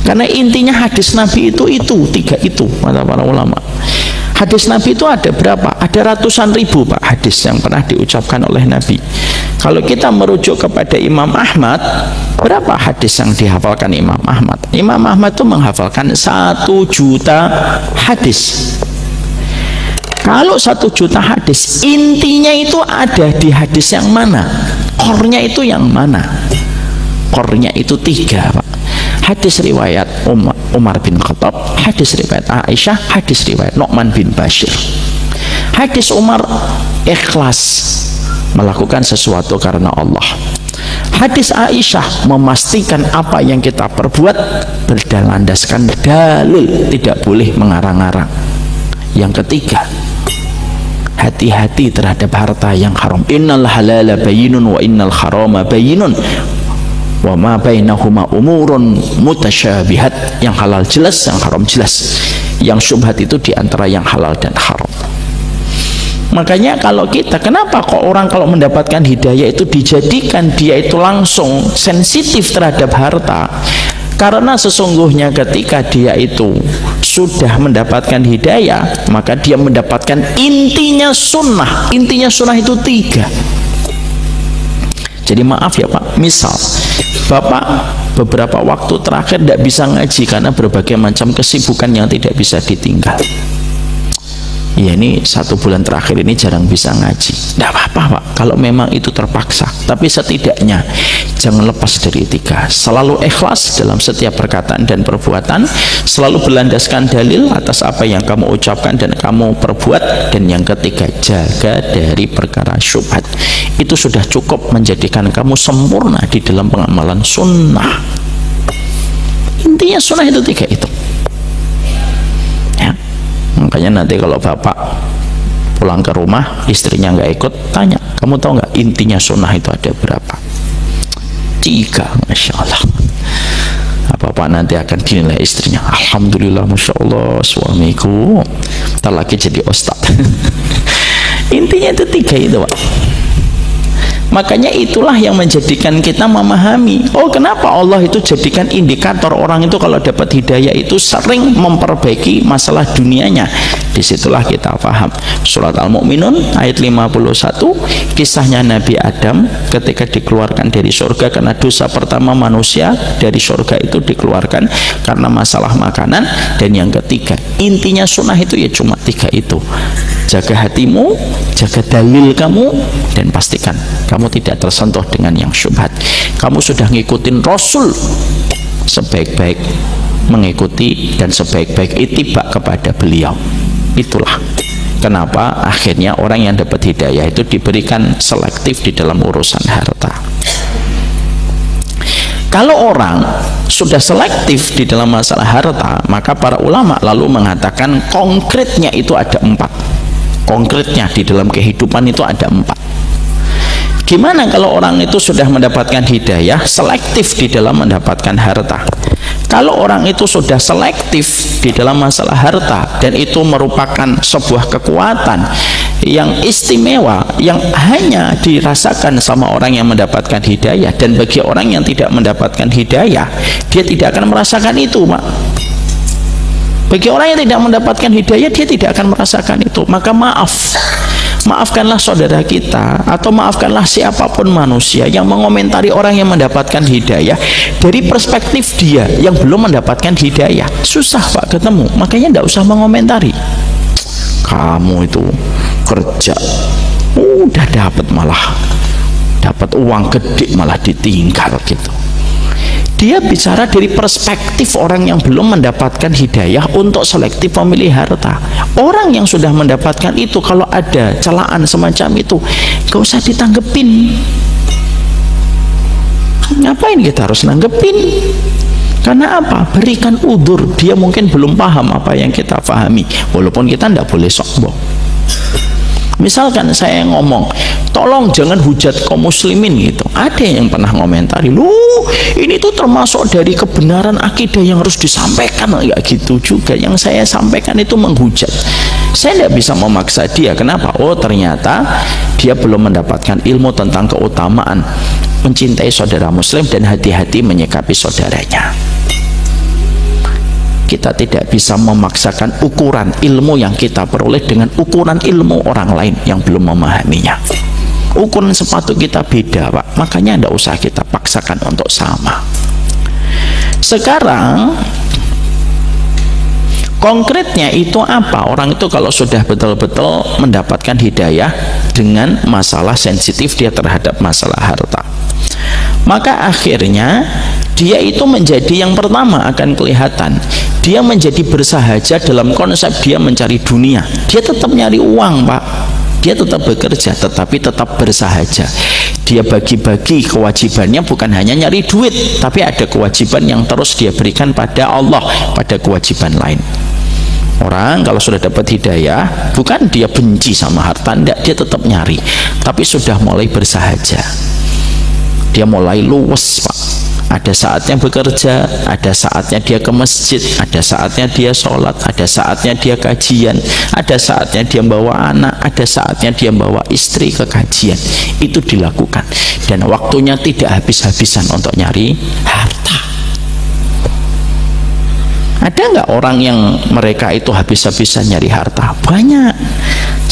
S2: Karena intinya hadis Nabi itu 3 itu, kata para ulama. Hadis Nabi itu ada berapa? Ada ratusan ribu, Pak, hadis yang pernah diucapkan oleh Nabi. Kalau kita merujuk kepada Imam Ahmad, berapa hadis yang dihafalkan Imam Ahmad? Imam Ahmad itu menghafalkan 1 juta hadis. Kalau 1 juta hadis, intinya itu ada di hadis yang mana? Core-nya itu yang mana? Core-nya itu 3, Pak. Hadis riwayat Umar bin Khattab, hadis riwayat Aisyah, hadis riwayat Nu'man bin Bashir. Hadis Umar, ikhlas melakukan sesuatu karena Allah. Hadis Aisyah, memastikan apa yang kita perbuat berlandaskan dalil, tidak boleh mengarang-arang. Yang ketiga, hati-hati terhadap harta yang haram. Innal halala bayyinun wa innal harama bayyinun wa ma bainahuma umurun mutasyabihat. Yang halal jelas, yang haram jelas. Yang syubhat itu diantara yang halal dan haram. Makanya kalau kita, kenapa kok orang kalau mendapatkan hidayah itu dijadikan dia itu langsung sensitif terhadap harta? Karena sesungguhnya ketika dia itu sudah mendapatkan hidayah, maka dia mendapatkan intinya sunnah. Intinya sunnah itu 3. Jadi maaf ya Pak, misal Bapak beberapa waktu terakhir tidak bisa ngaji karena berbagai macam kesibukan yang tidak bisa ditinggal. Ya, ini 1 bulan terakhir ini jarang bisa ngaji. Tidak apa-apa Pak, kalau memang itu terpaksa. Tapi setidaknya jangan lepas dari 3. Selalu ikhlas dalam setiap perkataan dan perbuatan, selalu berlandaskan dalil atas apa yang kamu ucapkan dan kamu perbuat. Dan yang ketiga, jaga dari perkara syubhat. Itu sudah cukup menjadikan kamu sempurna di dalam pengamalan sunnah. Intinya sunnah itu 3 itu. Makanya nanti kalau bapak pulang ke rumah, istrinya nggak ikut, tanya, kamu tahu nggak intinya sunnah itu ada berapa? 3, Masya Allah. Bapak nanti akan dinilai istrinya, alhamdulillah, Masya Allah, suamiku tak lagi jadi ustadz. Intinya itu 3 itu Pak. Makanya itulah yang menjadikan kita memahami, oh kenapa Allah itu jadikan indikator orang itu kalau dapat hidayah itu sering memperbaiki masalah dunianya. Disitulah kita paham. Surat Al-Mu'minun ayat 51, kisahnya Nabi Adam ketika dikeluarkan dari surga karena dosa pertama manusia dari surga itu dikeluarkan karena masalah makanan. Dan yang ketiga, intinya sunnah itu ya cuma 3 itu. Jaga hatimu, jaga dalil kamu, dan pastikan kamu tidak tersentuh dengan yang syubhat. Kamu sudah ngikutin Rasul, sebaik-baik mengikuti dan sebaik-baik ittiba kepada beliau. Itulah kenapa akhirnya orang yang dapat hidayah itu diberikan selektif di dalam urusan harta. Kalau orang sudah selektif di dalam masalah harta, maka para ulama lalu mengatakan konkretnya itu ada 4. Konkretnya di dalam kehidupan itu ada 4. Gimana kalau orang itu sudah mendapatkan hidayah, selektif di dalam mendapatkan harta? Kalau orang itu sudah selektif di dalam masalah harta dan itu merupakan sebuah kekuatan yang istimewa yang hanya dirasakan sama orang yang mendapatkan hidayah, dan bagi orang yang tidak mendapatkan hidayah dia tidak akan merasakan itu Pak. Bagi orang yang tidak mendapatkan hidayah dia tidak akan merasakan itu. Maka maafkanlah saudara kita atau maafkanlah siapapun manusia yang mengomentari orang yang mendapatkan hidayah dari perspektif dia yang belum mendapatkan hidayah. Susah Pak ketemu, makanya tidak usah mengomentari. Kamu itu kerja udah dapat uang gede malah ditinggal gitu. Dia bicara dari perspektif orang yang belum mendapatkan hidayah untuk selektif memilih harta. Orang yang sudah mendapatkan itu kalau ada celaan semacam itu gak usah ditanggepin. Ngapain kita harus nanggepin? Karena apa? Berikan udzur. Dia mungkin belum paham apa yang kita pahami, walaupun kita tidak boleh sombong. Misalkan saya ngomong, tolong jangan hujat kaum muslimin gitu. Ada yang pernah ngomentari, lu ini tuh termasuk dari kebenaran akidah yang harus disampaikan. Ya gitu juga, yang saya sampaikan itu menghujat. Saya tidak bisa memaksa dia. Kenapa? Oh ternyata dia belum mendapatkan ilmu tentang keutamaan mencintai saudara muslim dan hati-hati menyikapi saudaranya. Kita tidak bisa memaksakan ukuran ilmu yang kita peroleh dengan ukuran ilmu orang lain yang belum memahaminya. Ukuran sepatu kita beda Pak, makanya tidak usah kita paksakan untuk sama. Sekarang konkretnya itu apa? Orang itu kalau sudah betul-betul mendapatkan hidayah dengan masalah sensitif dia terhadap masalah harta, maka akhirnya dia itu menjadi yang pertama akan kelihatan dia menjadi bersahaja dalam konsep dia mencari dunia. Dia tetap nyari uang, Pak. Dia tetap bekerja, tetapi tetap bersahaja. Dia bagi-bagi kewajibannya, bukan hanya nyari duit, tapi ada kewajiban yang terus dia berikan pada Allah, pada kewajiban lain. Orang kalau sudah dapat hidayah, bukan dia benci sama harta, enggak, dia tetap nyari, tapi sudah mulai bersahaja. Dia mulai luwes, Pak. Ada saatnya bekerja, ada saatnya dia ke masjid, ada saatnya dia sholat, ada saatnya dia kajian, ada saatnya dia bawa anak, ada saatnya dia bawa istri ke kajian. Itu dilakukan, dan waktunya tidak habis-habisan untuk nyari harta. Ada nggak orang yang mereka itu habis-habisan nyari harta? Banyak.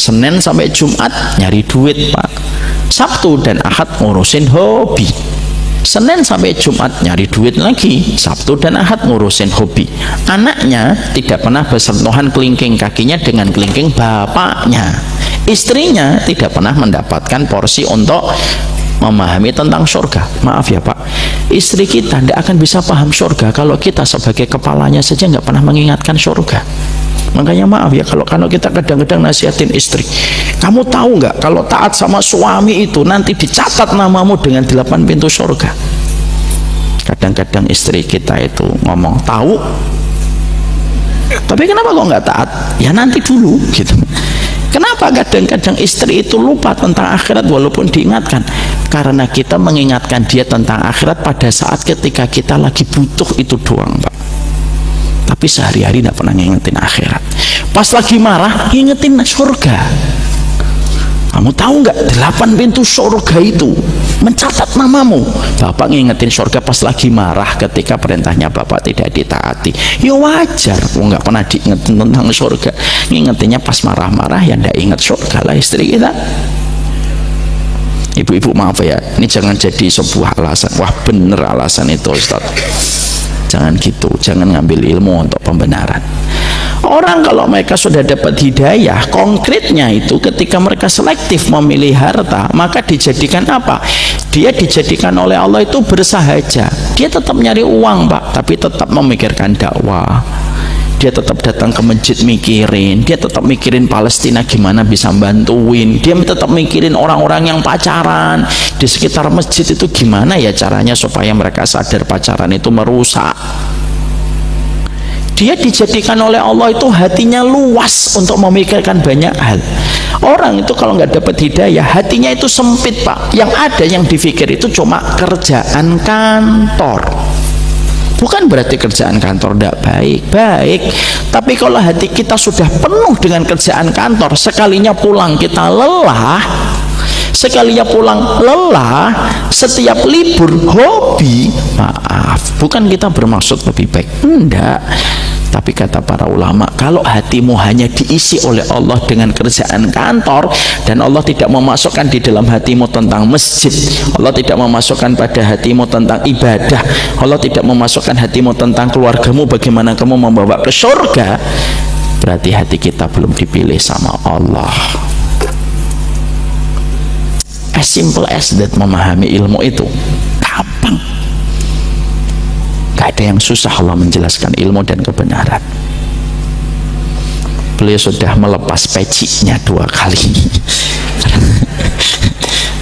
S2: Senin sampai Jumat nyari duit, Pak. Sabtu dan Ahad ngurusin hobi. Senin sampai Jumat nyari duit lagi, Sabtu dan Ahad ngurusin hobi. Anaknya tidak pernah bersentuhan kelingking kakinya dengan kelingking bapaknya. Istrinya tidak pernah mendapatkan porsi untuk memahami tentang surga. Maaf ya Pak, istri kita tidak akan bisa paham surga kalau kita sebagai kepalanya saja nggak pernah mengingatkan surga. Makanya maaf ya, kalau kita kadang-kadang nasihatin istri, kamu tahu nggak kalau taat sama suami itu nanti dicatat namamu dengan 8 pintu surga. Kadang-kadang istri kita itu ngomong tahu, tapi kenapa kok nggak taat? Ya nanti dulu gitu. Kenapa kadang-kadang istri itu lupa tentang akhirat walaupun diingatkan? Karena kita mengingatkan dia tentang akhirat pada saat ketika kita lagi butuh itu doang, Pak. Tapi sehari-hari tidak pernah ngingetin akhirat. Pas lagi marah ngingetin surga. Kamu tahu nggak 8 pintu surga itu mencatat namamu? Bapak ngingetin surga pas lagi marah ketika perintahnya bapak tidak ditaati. Ya wajar, nggak pernah diingetin tentang surga. Ngingetinnya pas marah-marah, ya ndak ingat surga lah istri kita. Ibu-ibu maaf ya, ini jangan jadi sebuah alasan. Wah bener alasan itu Ustaz. Jangan gitu, jangan ngambil ilmu untuk pembenaran. Orang kalau mereka sudah dapat hidayah, konkretnya itu ketika mereka selektif memilih harta, maka dijadikan apa? Dia dijadikan oleh Allah itu bersahaja. Dia tetap nyari uang, Pak, tapi tetap memikirkan dakwah. Dia tetap datang ke masjid mikirin, dia tetap mikirin Palestina gimana bisa bantuin, dia tetap mikirin orang-orang yang pacaran di sekitar masjid itu gimana ya caranya supaya mereka sadar pacaran itu merusak. Dia dijadikan oleh Allah itu hatinya luas untuk memikirkan banyak hal. Orang itu kalau nggak dapat hidayah, hatinya itu sempit, Pak. Yang ada yang dipikir itu cuma kerjaan kantor. Bukan berarti kerjaan kantor tidak baik, tapi kalau hati kita sudah penuh dengan kerjaan kantor, sekalinya pulang kita lelah, setiap libur hobi, maaf, bukan kita bermaksud lebih baik, enggak. Tapi kata para ulama, kalau hatimu hanya diisi oleh Allah dengan kerjaan kantor, dan Allah tidak memasukkan di dalam hatimu tentang masjid, Allah tidak memasukkan pada hatimu tentang ibadah, Allah tidak memasukkan hatimu tentang keluargamu, bagaimana kamu membawa ke surga, berarti hati kita belum dipilih sama Allah. As simple as that, memahami ilmu itu gampang. Gak ada yang susah Allah menjelaskan ilmu dan kebenaran. Beliau sudah melepas pecinya 2 kali.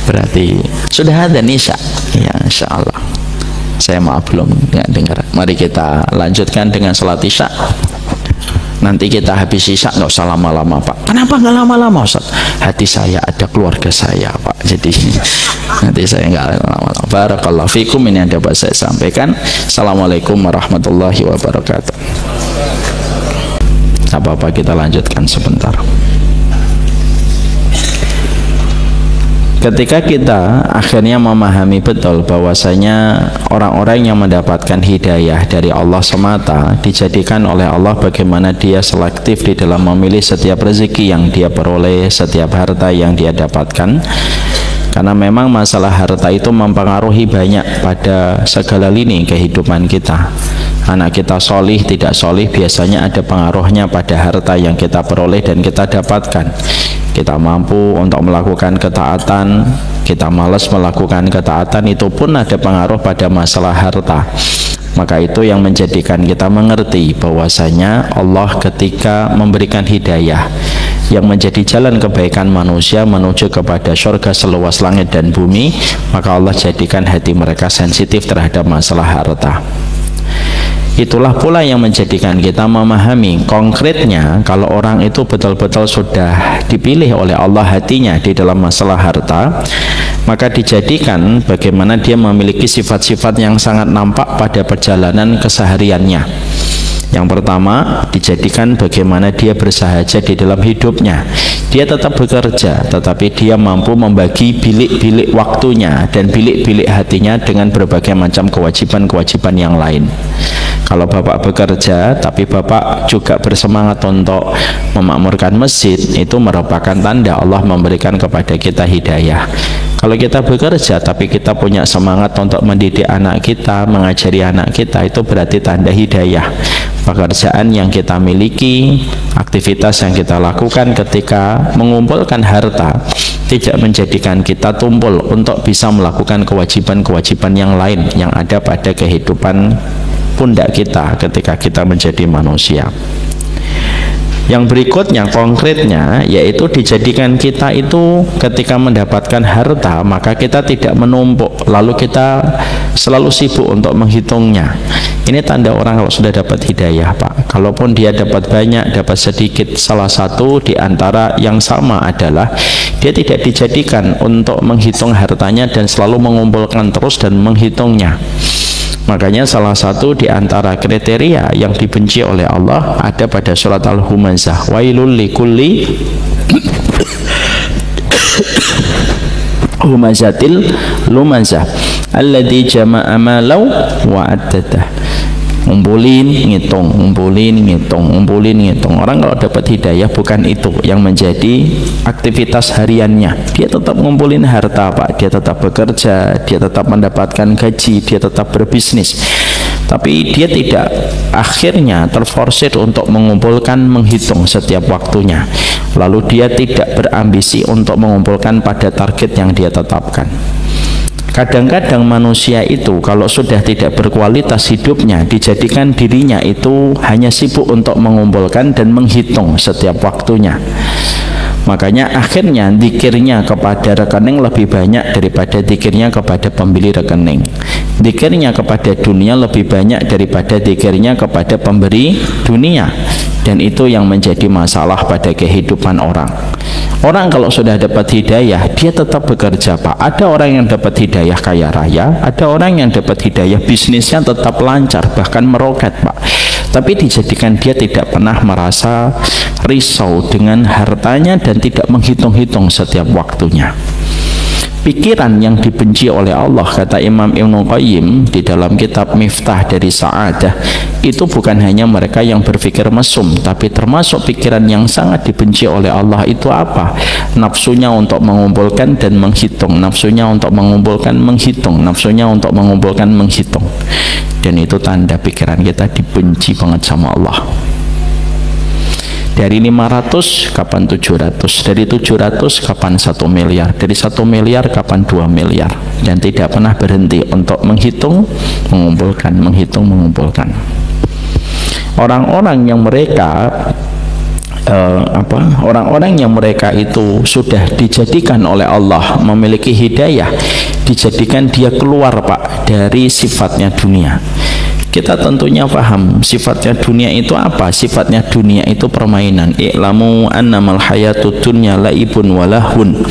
S2: Berarti sudah ada nisya. Ya insya Allah. Saya maaf belum dengar. Mari kita lanjutkan dengan salat isya. Nanti kita habis isya, nggak usah lama-lama Pak. Kenapa nggak lama-lama Ustaz? Hati saya ada keluarga saya Pak, jadi nanti saya nggak lama-lama. Barakallahu fikum, ini yang dapat saya sampaikan. Assalamualaikum warahmatullahi wabarakatuh. Apa-apa kita lanjutkan sebentar. Ketika kita akhirnya memahami betul bahwasanya orang-orang yang mendapatkan hidayah dari Allah semata dijadikan oleh Allah bagaimana dia selektif di dalam memilih setiap rezeki yang dia peroleh, setiap harta yang dia dapatkan, karena memang masalah harta itu mempengaruhi banyak pada segala lini kehidupan kita. Anak kita solih tidak solih biasanya ada pengaruhnya pada harta yang kita peroleh dan kita dapatkan. Kita mampu untuk melakukan ketaatan, kita malas melakukan ketaatan, itu pun ada pengaruh pada masalah harta. Maka itu yang menjadikan kita mengerti bahwasanya Allah ketika memberikan hidayah yang menjadi jalan kebaikan manusia menuju kepada surga seluas langit dan bumi, maka Allah jadikan hati mereka sensitif terhadap masalah harta. Itulah pula yang menjadikan kita memahami konkretnya kalau orang itu betul-betul sudah dipilih oleh Allah hatinya di dalam masalah harta, maka dijadikan bagaimana dia memiliki sifat-sifat yang sangat nampak pada perjalanan kesehariannya. Yang pertama, dijadikan bagaimana dia bersahaja di dalam hidupnya. Dia tetap bekerja, tetapi dia mampu membagi bilik-bilik waktunya dan bilik-bilik hatinya dengan berbagai macam kewajiban-kewajiban yang lain. Kalau bapak bekerja, tapi bapak juga bersemangat untuk memakmurkan masjid, itu merupakan tanda Allah memberikan kepada kita hidayah. Kalau kita bekerja, tapi kita punya semangat untuk mendidik anak kita, mengajari anak kita, itu berarti tanda hidayah. Pekerjaan yang kita miliki, aktivitas yang kita lakukan ketika mengumpulkan harta, tidak menjadikan kita tumpul untuk bisa melakukan kewajiban-kewajiban yang lain yang ada pada kehidupan pundak kita ketika kita menjadi manusia. Yang berikutnya konkretnya yaitu dijadikan kita itu ketika mendapatkan harta maka kita tidak menumpuk lalu kita selalu sibuk untuk menghitungnya. Ini tanda orang kalau sudah dapat hidayah, Pak. Kalaupun dia dapat banyak, dapat sedikit, salah satu di antara yang sama adalah dia tidak dijadikan untuk menghitung hartanya dan selalu mengumpulkan terus dan menghitungnya. Makanya salah satu di antara kriteria yang dibenci oleh Allah ada pada surat Al-Humazah, wailul likulli humazatil lumazah alladzi jama'a malau wa addadah. Ngumpulin, ngitung, ngumpulin, ngitung, ngumpulin, ngitung. Orang kalau dapat hidayah bukan itu yang menjadi aktivitas hariannya. Dia tetap ngumpulin harta, Pak. Dia tetap bekerja, dia tetap mendapatkan gaji, dia tetap berbisnis. Tapi dia tidak akhirnya terforsir untuk mengumpulkan, menghitung setiap waktunya. Lalu dia tidak berambisi untuk mengumpulkan pada target yang dia tetapkan. Kadang-kadang manusia itu kalau sudah tidak berkualitas hidupnya, dijadikan dirinya itu hanya sibuk untuk mengumpulkan dan menghitung setiap waktunya. Makanya akhirnya zikirnya kepada rekening lebih banyak daripada zikirnya kepada pembeli rekening. Zikirnya kepada dunia lebih banyak daripada zikirnya kepada pemberi dunia. Dan itu yang menjadi masalah pada kehidupan orang. Orang kalau sudah dapat hidayah, dia tetap bekerja, Pak. Ada orang yang dapat hidayah kaya raya, ada orang yang dapat hidayah bisnisnya tetap lancar, bahkan meroket, Pak. Tapi dijadikan dia tidak pernah merasa risau dengan hartanya dan tidak menghitung-hitung setiap waktunya. Pikiran yang dibenci oleh Allah, kata Imam Ibnu Qayyim di dalam kitab Miftah dari Sa'adah, itu bukan hanya mereka yang berpikir mesum, tapi termasuk pikiran yang sangat dibenci oleh Allah itu apa? Nafsunya untuk mengumpulkan dan menghitung, nafsunya untuk mengumpulkan, menghitung, nafsunya untuk mengumpulkan, menghitung. Dan itu tanda pikiran kita dibenci banget sama Allah. Dari 500 kapan 700, dari 700 kapan 1 miliar, dari 1 miliar kapan 2 miliar, dan tidak pernah berhenti untuk menghitung, mengumpulkan, menghitung, mengumpulkan. Orang-orang yang mereka orang-orang yang mereka itu sudah dijadikan oleh Allah memiliki hidayah, dijadikan dia keluar, Pak, dari sifatnya dunia. Kita tentunya paham sifatnya dunia itu apa? Sifatnya dunia itu permainan. I'lamu annamal hayatud dunya laibun walahun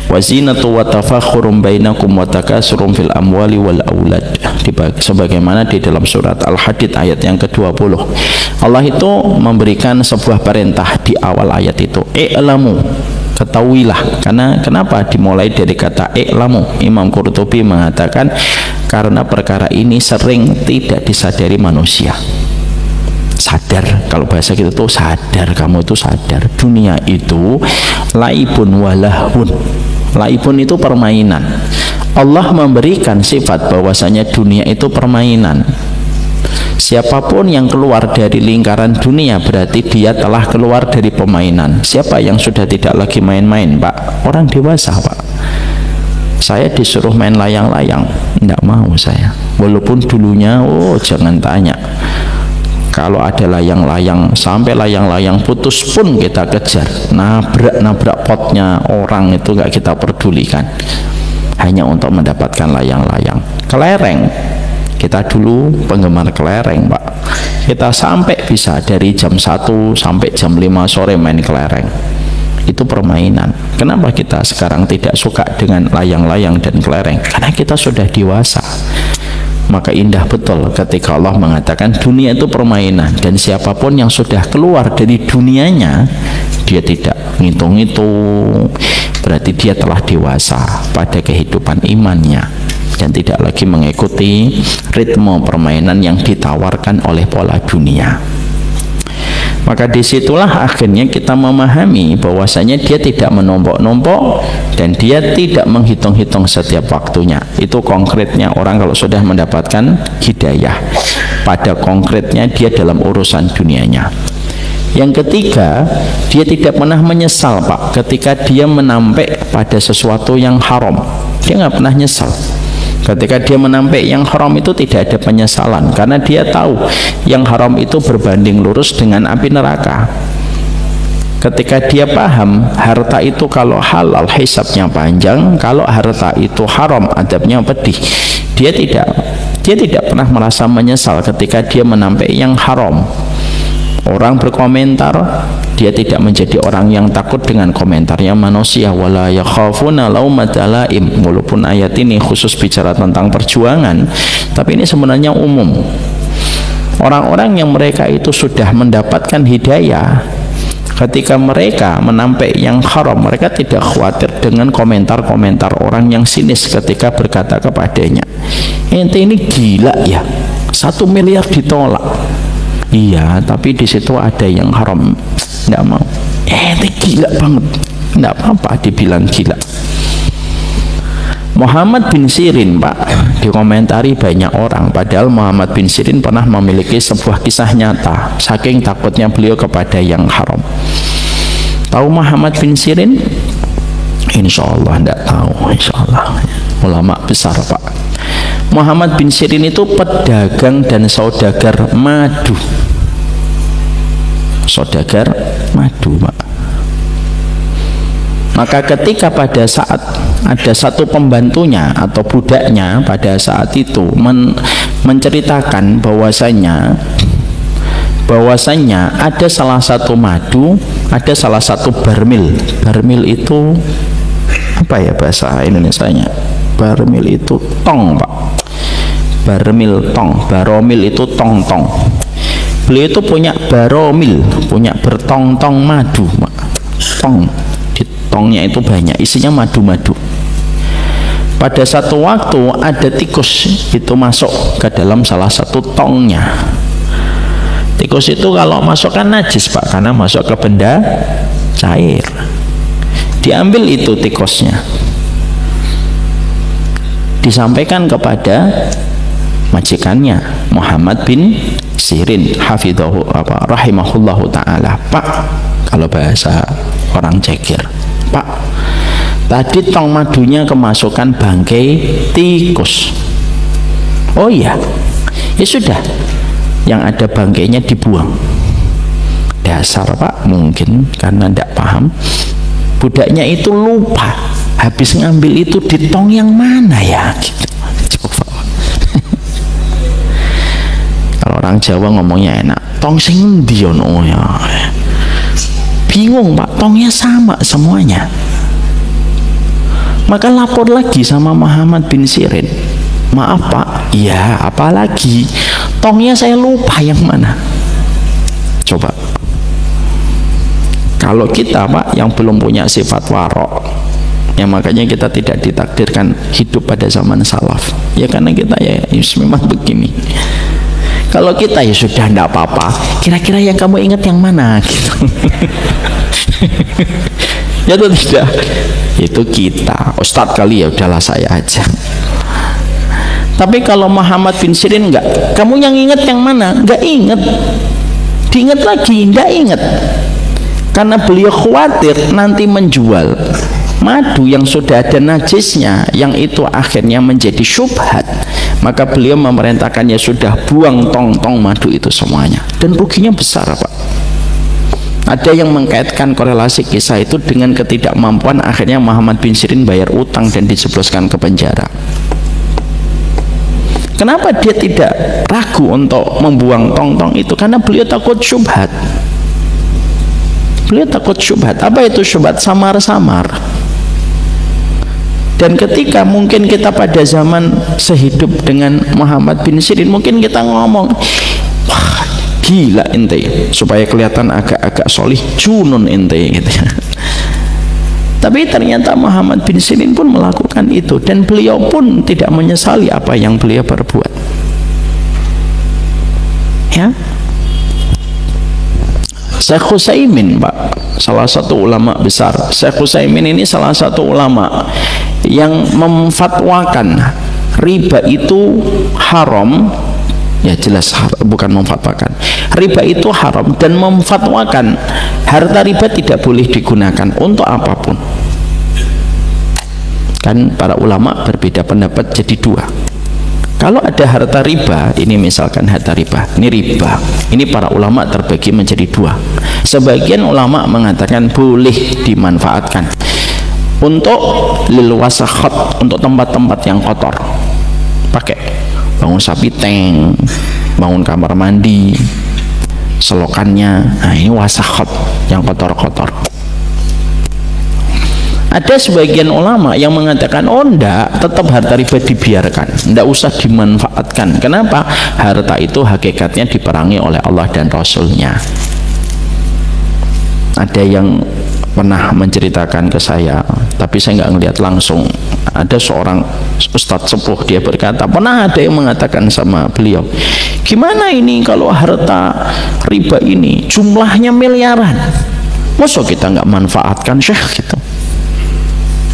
S2: wa zinatu wa tafakhurum bainakum wa takasurum fil amwali wal aulad. Sebagaimana di dalam surat Al-Hadid ayat yang ke-20. Allah itu memberikan sebuah perintah di awal ayat itu. I'lamu, ketahuilah. Karena kenapa dimulai dari kata i'lamu? Imam Qurtubi mengatakan karena perkara ini sering tidak disadari manusia. Sadar, kalau bahasa kita tuh sadar, kamu itu sadar dunia itu laibun walahun. Laibun itu permainan. Allah memberikan sifat bahwasanya dunia itu permainan. Siapapun yang keluar dari lingkaran dunia berarti dia telah keluar dari permainan. Siapa yang sudah tidak lagi main-main, Pak? Orang dewasa, Pak. Saya disuruh main layang-layang, enggak mau saya. Walaupun dulunya, jangan tanya, kalau ada layang-layang, sampai layang-layang putus pun kita kejar, nabrak potnya orang itu enggak kita pedulikan, hanya untuk mendapatkan layang-layang. Kelereng, kita dulu penggemar kelereng, Pak. Kita sampai bisa dari jam 1 sampai jam 5 sore main kelereng. Itu permainan. Kenapa kita sekarang tidak suka dengan layang-layang dan kelereng? Karena kita sudah dewasa. Maka indah betul ketika Allah mengatakan dunia itu permainan, dan siapapun yang sudah keluar dari dunianya, dia tidak ngitung-ngitung, berarti dia telah dewasa pada kehidupan imannya dan tidak lagi mengikuti ritme permainan yang ditawarkan oleh pola dunia. Maka disitulah akhirnya kita memahami bahwasanya dia tidak menumpuk-numpuk dan dia tidak menghitung-hitung setiap waktunya. Itu konkretnya orang kalau sudah mendapatkan hidayah, pada konkretnya dia dalam urusan dunianya. Yang ketiga, dia tidak pernah menyesal, Pak, ketika dia menampik pada sesuatu yang haram. Dia nggak pernah nyesal. Ketika dia menampik yang haram itu tidak ada penyesalan, karena dia tahu yang haram itu berbanding lurus dengan api neraka. Ketika dia paham harta itu kalau halal hisabnya panjang, kalau harta itu haram adabnya pedih, dia tidak pernah merasa menyesal ketika dia menampik yang haram. Orang berkomentar, dia tidak menjadi orang yang takut dengan komentarnya manusia. Wala yakhafuna laumata laim. Walaupun ayat ini khusus bicara tentang perjuangan, tapi ini sebenarnya umum. Orang-orang yang mereka itu sudah mendapatkan hidayah, ketika mereka menampik yang haram, mereka tidak khawatir dengan komentar-komentar orang yang sinis ketika berkata kepadanya, ente ini gila ya, 1 miliar ditolak. Iya, tapi di situ ada yang haram, tidak mau. Ini gila banget, tidak apa-apa dibilang gila. Muhammad bin Sirin, Pak, dikomentari banyak orang, padahal Muhammad bin Sirin pernah memiliki sebuah kisah nyata, saking takutnya beliau kepada yang haram. Tahu Muhammad bin Sirin? Insya Allah tidak tahu, insya Allah. Ulama besar, Pak. Muhammad bin Sirin itu pedagang dan saudagar madu. Saudagar madu, Pak. Maka ketika pada saat ada satu pembantunya atau budaknya pada saat itu menceritakan bahwasanya ada salah satu madu, ada salah satu barmil. Barmil itu apa ya bahasa Indonesianya? Barmil itu tong, Pak. Barmil tong, baromil itu tong-tong. Beliau itu punya baromil, punya bertong-tong madu, Pak. Tong, di tongnya itu banyak, isinya madu-madu. Pada satu waktu ada tikus itu masuk ke dalam salah satu tongnya. Tikus itu kalau masuk kan najis, Pak, karena masuk ke benda cair. Diambil itu tikusnya, disampaikan kepada majikannya Muhammad bin Sirin hafidhahu rahimahullahu ta'ala. Pak, kalau bahasa orang cekir, Pak, tadi tong madunya kemasukan bangkai tikus. Oh iya, ya sudah, yang ada bangkainya dibuang. Dasar, Pak, mungkin karena tidak paham, budaknya itu lupa habis ngambil itu di tong yang mana ya gitu. Coba. Kalau orang Jawa ngomongnya enak, tong sing endi ono ya. Bingung, Pak, tongnya sama semuanya. Maka lapor lagi sama Muhammad bin Sirin, maaf, Pak, ya apalagi tongnya saya lupa yang mana. Coba, kalau kita, Pak, yang belum punya sifat warok, ya makanya kita tidak ditakdirkan hidup pada zaman salaf, ya karena kita ya memang begini. Kalau kita ya sudah tidak apa-apa, kira-kira yang kamu ingat yang mana gitu. Ya atau tidak? Itu kita, Ustadz kali ya udahlah saya aja. Tapi kalau Muhammad bin Sirin enggak, kamu yang ingat yang mana? Enggak ingat, diingat lagi, enggak ingat, karena beliau khawatir nanti menjual madu yang sudah ada najisnya, yang itu akhirnya menjadi syubhat, maka beliau memerintahkan ya sudah, buang tong-tong madu itu semuanya, dan ruginya besar Pak. Ada yang mengkaitkan korelasi kisah itu dengan ketidakmampuan akhirnya Muhammad bin Sirin bayar utang dan dijebloskan ke penjara. Kenapa dia tidak ragu untuk membuang tong-tong itu? Karena beliau takut syubhat. Beliau takut syubhat. Apa itu syubhat? Samar-samar. Dan ketika mungkin kita pada zaman sehidup dengan Muhammad bin Sirin, mungkin kita ngomong, wah gila ente, supaya kelihatan agak-agak solih, junun ente gitu. Tapi ternyata Muhammad bin Sirin pun melakukan itu, dan beliau pun tidak menyesali apa yang beliau perbuat. Ya, Syekh Utsaimin, Pak, salah satu ulama besar. Syekh Utsaimin ini salah satu ulama yang memfatwakan riba itu haram. Ya jelas bukan memfatwakan, riba itu haram, dan memfatwakan harta riba tidak boleh digunakan untuk apapun. Kan para ulama berbeda pendapat jadi dua. Kalau ada harta riba, ini misalkan harta riba, ini riba, ini para ulama terbagi menjadi dua. Sebagian ulama mengatakan boleh dimanfaatkan untuk lil wasakhat, untuk tempat-tempat yang kotor, pakai bangun sapi tank, bangun kamar mandi, selokannya, nah ini wasakhat yang kotor-kotor. Ada sebagian ulama yang mengatakan, oh enggak, tetap harta riba dibiarkan, enggak usah dimanfaatkan. Kenapa? Harta itu hakikatnya diperangi oleh Allah dan Rasulnya. Ada yang pernah menceritakan ke saya, tapi saya nggak ngelihat langsung. Ada seorang ustadz sepuh, dia berkata, pernah ada yang mengatakan sama beliau, gimana ini kalau harta riba ini jumlahnya miliaran, masa kita nggak manfaatkan Syekh gitu?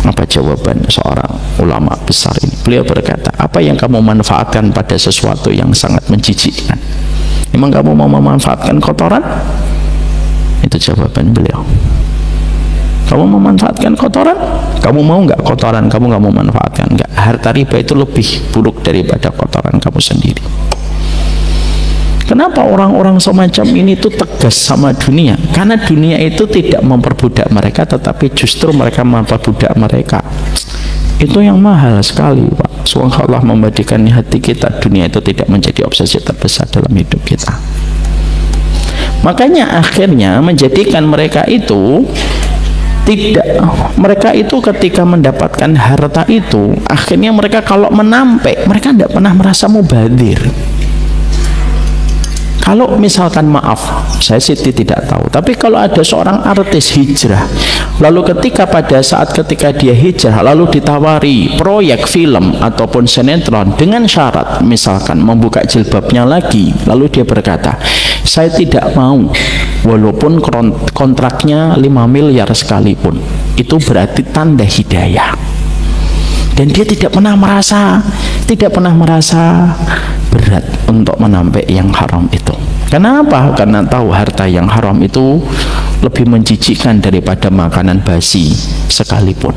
S2: Apa jawaban seorang ulama besar ini? Beliau berkata, apa yang kamu manfaatkan pada sesuatu yang sangat menjijikkan? Memang kamu mau memanfaatkan kotoran? Itu jawaban beliau. Kamu memanfaatkan kotoran? Kamu mau nggak kotoran kamu nggak mau manfaatkan? Nggak. Harta riba itu lebih buruk daripada kotoran kamu sendiri. Kenapa orang-orang semacam ini tuh tegas sama dunia? Karena dunia itu tidak memperbudak mereka, tetapi justru mereka memperbudak mereka. Itu yang mahal sekali, Pak. Semoga Allah memberikan hati kita, dunia itu tidak menjadi obsesi terbesar dalam hidup kita. Makanya akhirnya menjadikan mereka itu tidak, mereka itu ketika mendapatkan harta itu, akhirnya mereka kalau menampek, mereka tidak pernah merasa mubadir. Kalau misalkan, maaf, saya sih tidak tahu, tapi kalau ada seorang artis hijrah, lalu pada saat ketika dia hijrah, lalu ditawari proyek film ataupun sinetron dengan syarat misalkan membuka jilbabnya lagi, lalu dia berkata, saya tidak mau walaupun kontraknya 5 miliar sekalipun, itu berarti tanda hidayah. Dan dia tidak pernah merasa berat untuk menampik yang haram itu. Kenapa? Karena tahu harta yang haram itu lebih menjijikkan daripada makanan basi sekalipun.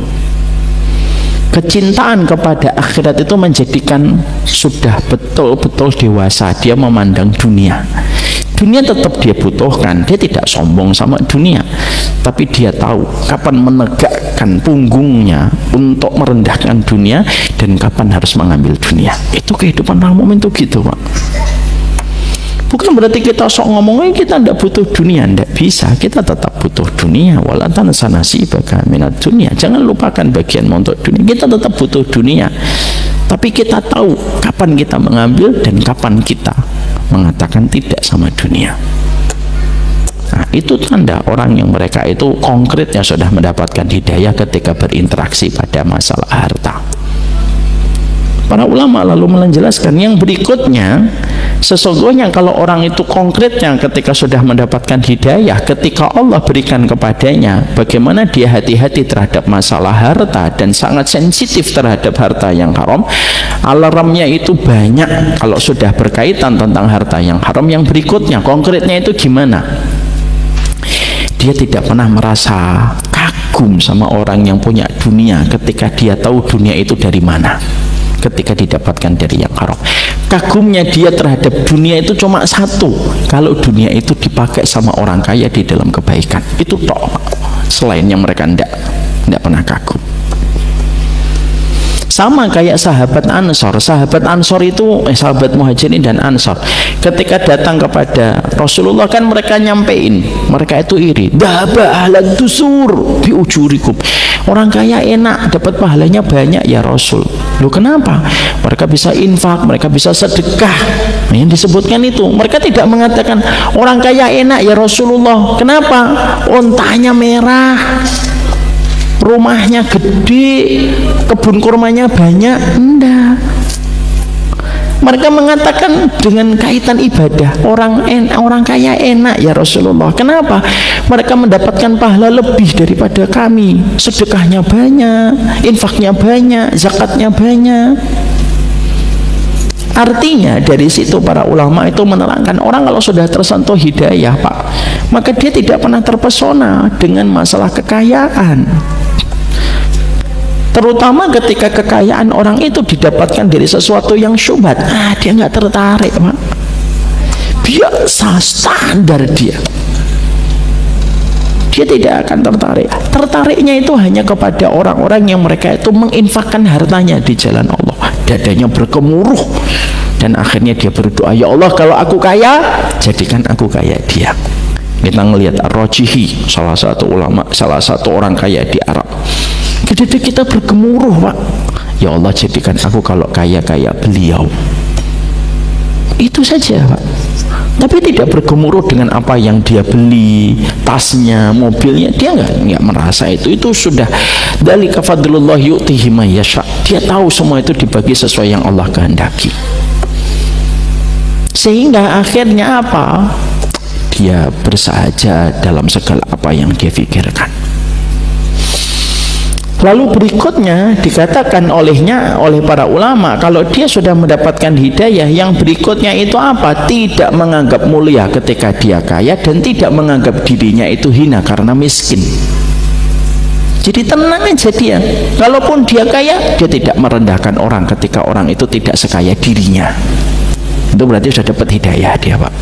S2: Kecintaan kepada akhirat itu menjadikan sudah betul-betul dewasa dia memandang dunia. Dunia tetap dia butuhkan, dia tidak sombong sama dunia, tapi dia tahu kapan menegakkan punggungnya untuk merendahkan dunia dan kapan harus mengambil dunia. Itu kehidupan orang mukmin itu gitu, Pak. Bukan berarti kita sok ngomongnya kita tidak butuh dunia, tidak bisa. Kita tetap butuh dunia. Wala tansa nasibaka minad dunia. Jangan lupakan bagianmu untuk dunia. Kita tetap butuh dunia, tapi kita tahu kapan kita mengambil dan kapan kita mengatakan tidak sama dunia. Nah, itu tanda orang yang mereka itu konkretnya sudah mendapatkan hidayah ketika berinteraksi pada masalah harta. Para ulama lalu menjelaskan yang berikutnya, sesungguhnya kalau orang itu konkretnya ketika sudah mendapatkan hidayah, ketika Allah berikan kepadanya, bagaimana dia hati-hati terhadap masalah harta dan sangat sensitif terhadap harta yang haram. Alarmnya itu banyak kalau sudah berkaitan tentang harta yang haram. Yang berikutnya konkretnya itu gimana? dia tidak pernah merasa kagum sama orang yang punya dunia ketika dia tahu dunia itu dari mana, ketika didapatkan dari yang haram. Kagumnya dia terhadap dunia itu cuma satu, kalau dunia itu dipakai sama orang kaya di dalam kebaikan, itu tok. Selainnya mereka tidak pernah kagum. Sama kayak sahabat Ansor. Sahabat Ansor itu sahabat Muhajirin dan Ansor, ketika datang kepada Rasulullah kan mereka nyampein, mereka itu iri. Dhaba ahlan dusur bi ujurikum. Orang kaya enak, dapat pahalanya banyak ya Rasul. Loh kenapa? Mereka bisa infak, mereka bisa sedekah. Yang disebutkan itu, mereka tidak mengatakan orang kaya enak ya Rasulullah. Kenapa? Ontanya merah, rumahnya gede, kebun kurmanya banyak. Enggak. Mereka mengatakan dengan kaitan ibadah, orang kaya enak ya Rasulullah. Kenapa? Mereka mendapatkan pahala lebih daripada kami. Sedekahnya banyak, infaknya banyak, zakatnya banyak. Artinya dari situ para ulama itu menerangkan, orang kalau sudah tersentuh hidayah Pak, maka dia tidak pernah terpesona dengan masalah kekayaan. Terutama ketika kekayaan orang itu didapatkan dari sesuatu yang syubhat, dia nggak tertarik Pak. Biasa, standar dia tidak akan tertarik. Tertariknya itu hanya kepada orang-orang yang mereka itu menginfakkan hartanya di jalan Allah, dadanya bergemuruh, dan akhirnya dia berdoa, ya Allah kalau aku kaya, jadikan aku kayak dia. Kita ngelihat Ar-Rajihi, salah satu ulama, salah satu orang kaya di Arab. Kita bergemuruh Pak, ya Allah jadikan aku kalau kaya kayak beliau. Itu saja Pak. Tapi tidak bergemuruh dengan apa yang dia beli, tasnya, mobilnya. Dia nggak merasa itu sudah dzalika fadlullah yu'tihi may yasha. Dia tahu semua itu dibagi sesuai yang Allah kehendaki. Sehingga akhirnya apa? Dia bersahaja dalam segala apa yang dia pikirkan. Lalu berikutnya dikatakan oleh para ulama, kalau dia sudah mendapatkan hidayah, yang berikutnya itu apa? Tidak menganggap mulia ketika dia kaya, dan tidak menganggap dirinya itu hina karena miskin. Jadi tenang aja dia, kalaupun dia kaya, dia tidak merendahkan orang ketika orang itu tidak sekaya dirinya. Itu berarti sudah dapat hidayah dia Pak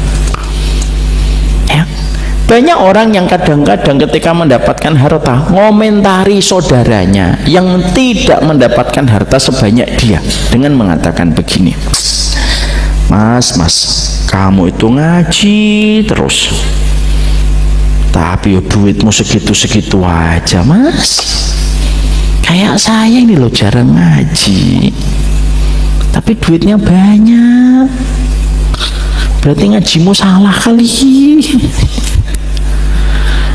S2: ya. Banyak orang yang kadang-kadang ketika mendapatkan harta ngomentari saudaranya yang tidak mendapatkan harta sebanyak dia dengan mengatakan begini, Mas, kamu itu ngaji terus, tapi duitmu segitu-segitu aja Mas. Kayak saya ini loh jarang ngaji, tapi duitnya banyak. Berarti ngajimu salah kali.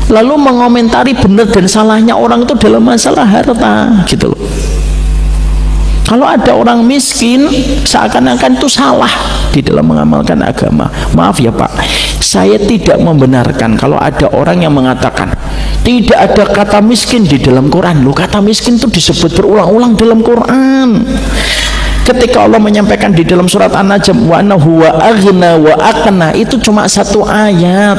S2: Lalu mengomentari benar dan salahnya orang itu dalam masalah harta gitu loh. Kalau ada orang miskin, seakan-akan itu salah di dalam mengamalkan agama. Maaf ya Pak, saya tidak membenarkan kalau ada orang yang mengatakan tidak ada kata miskin di dalam Quran. Loh, kata miskin itu disebut berulang-ulang dalam Quran. Ketika Allah menyampaikan di dalam surat An-Najm, wa annahu wa aghna wa aqna, itu cuma satu ayat.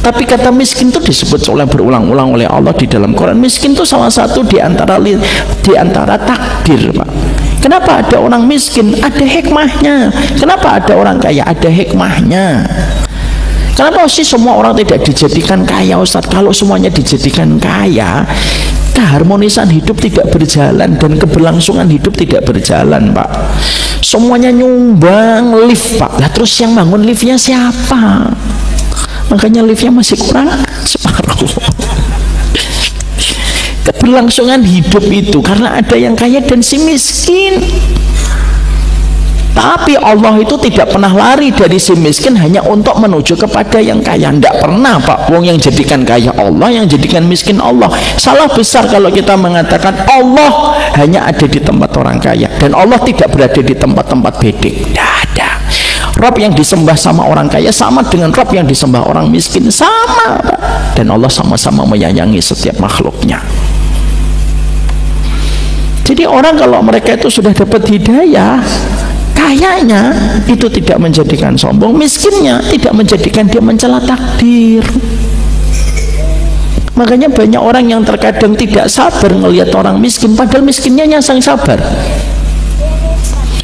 S2: Tapi kata miskin itu disebut berulang-ulang oleh Allah di dalam Quran. Miskin itu salah satu di antara takdir Pak. Kenapa ada orang miskin? Ada hikmahnya. Kenapa ada orang kaya? Ada hikmahnya. Kenapa sih semua orang tidak dijadikan kaya Ustaz? Kalau semuanya dijadikan kaya, keharmonisan hidup tidak berjalan dan keberlangsungan hidup tidak berjalan Pak. Semuanya nyumbang lift Pak. Lah terus yang bangun liftnya siapa? Makanya liftnya masih kurang separuh. Keberlangsungan hidup itu karena ada yang kaya dan si miskin. Tapi Allah itu tidak pernah lari dari si miskin hanya untuk menuju kepada yang kaya. Tidak pernah Pak. Wong yang jadikan kaya Allah, yang jadikan miskin Allah. Salah besar kalau kita mengatakan Allah hanya ada di tempat orang kaya dan Allah tidak berada di tempat-tempat bedek. Tidak ada. Rob yang disembah sama orang kaya sama dengan Rob yang disembah orang miskin, sama Pak. Dan Allah sama-sama menyayangi setiap makhluknya. Jadi orang kalau mereka itu sudah dapat hidayah, kayanya itu tidak menjadikan sombong, miskinnya tidak menjadikan dia mencela takdir. Makanya banyak orang yang terkadang tidak sabar ngelihat orang miskin, padahal miskinnya nyasang sabar.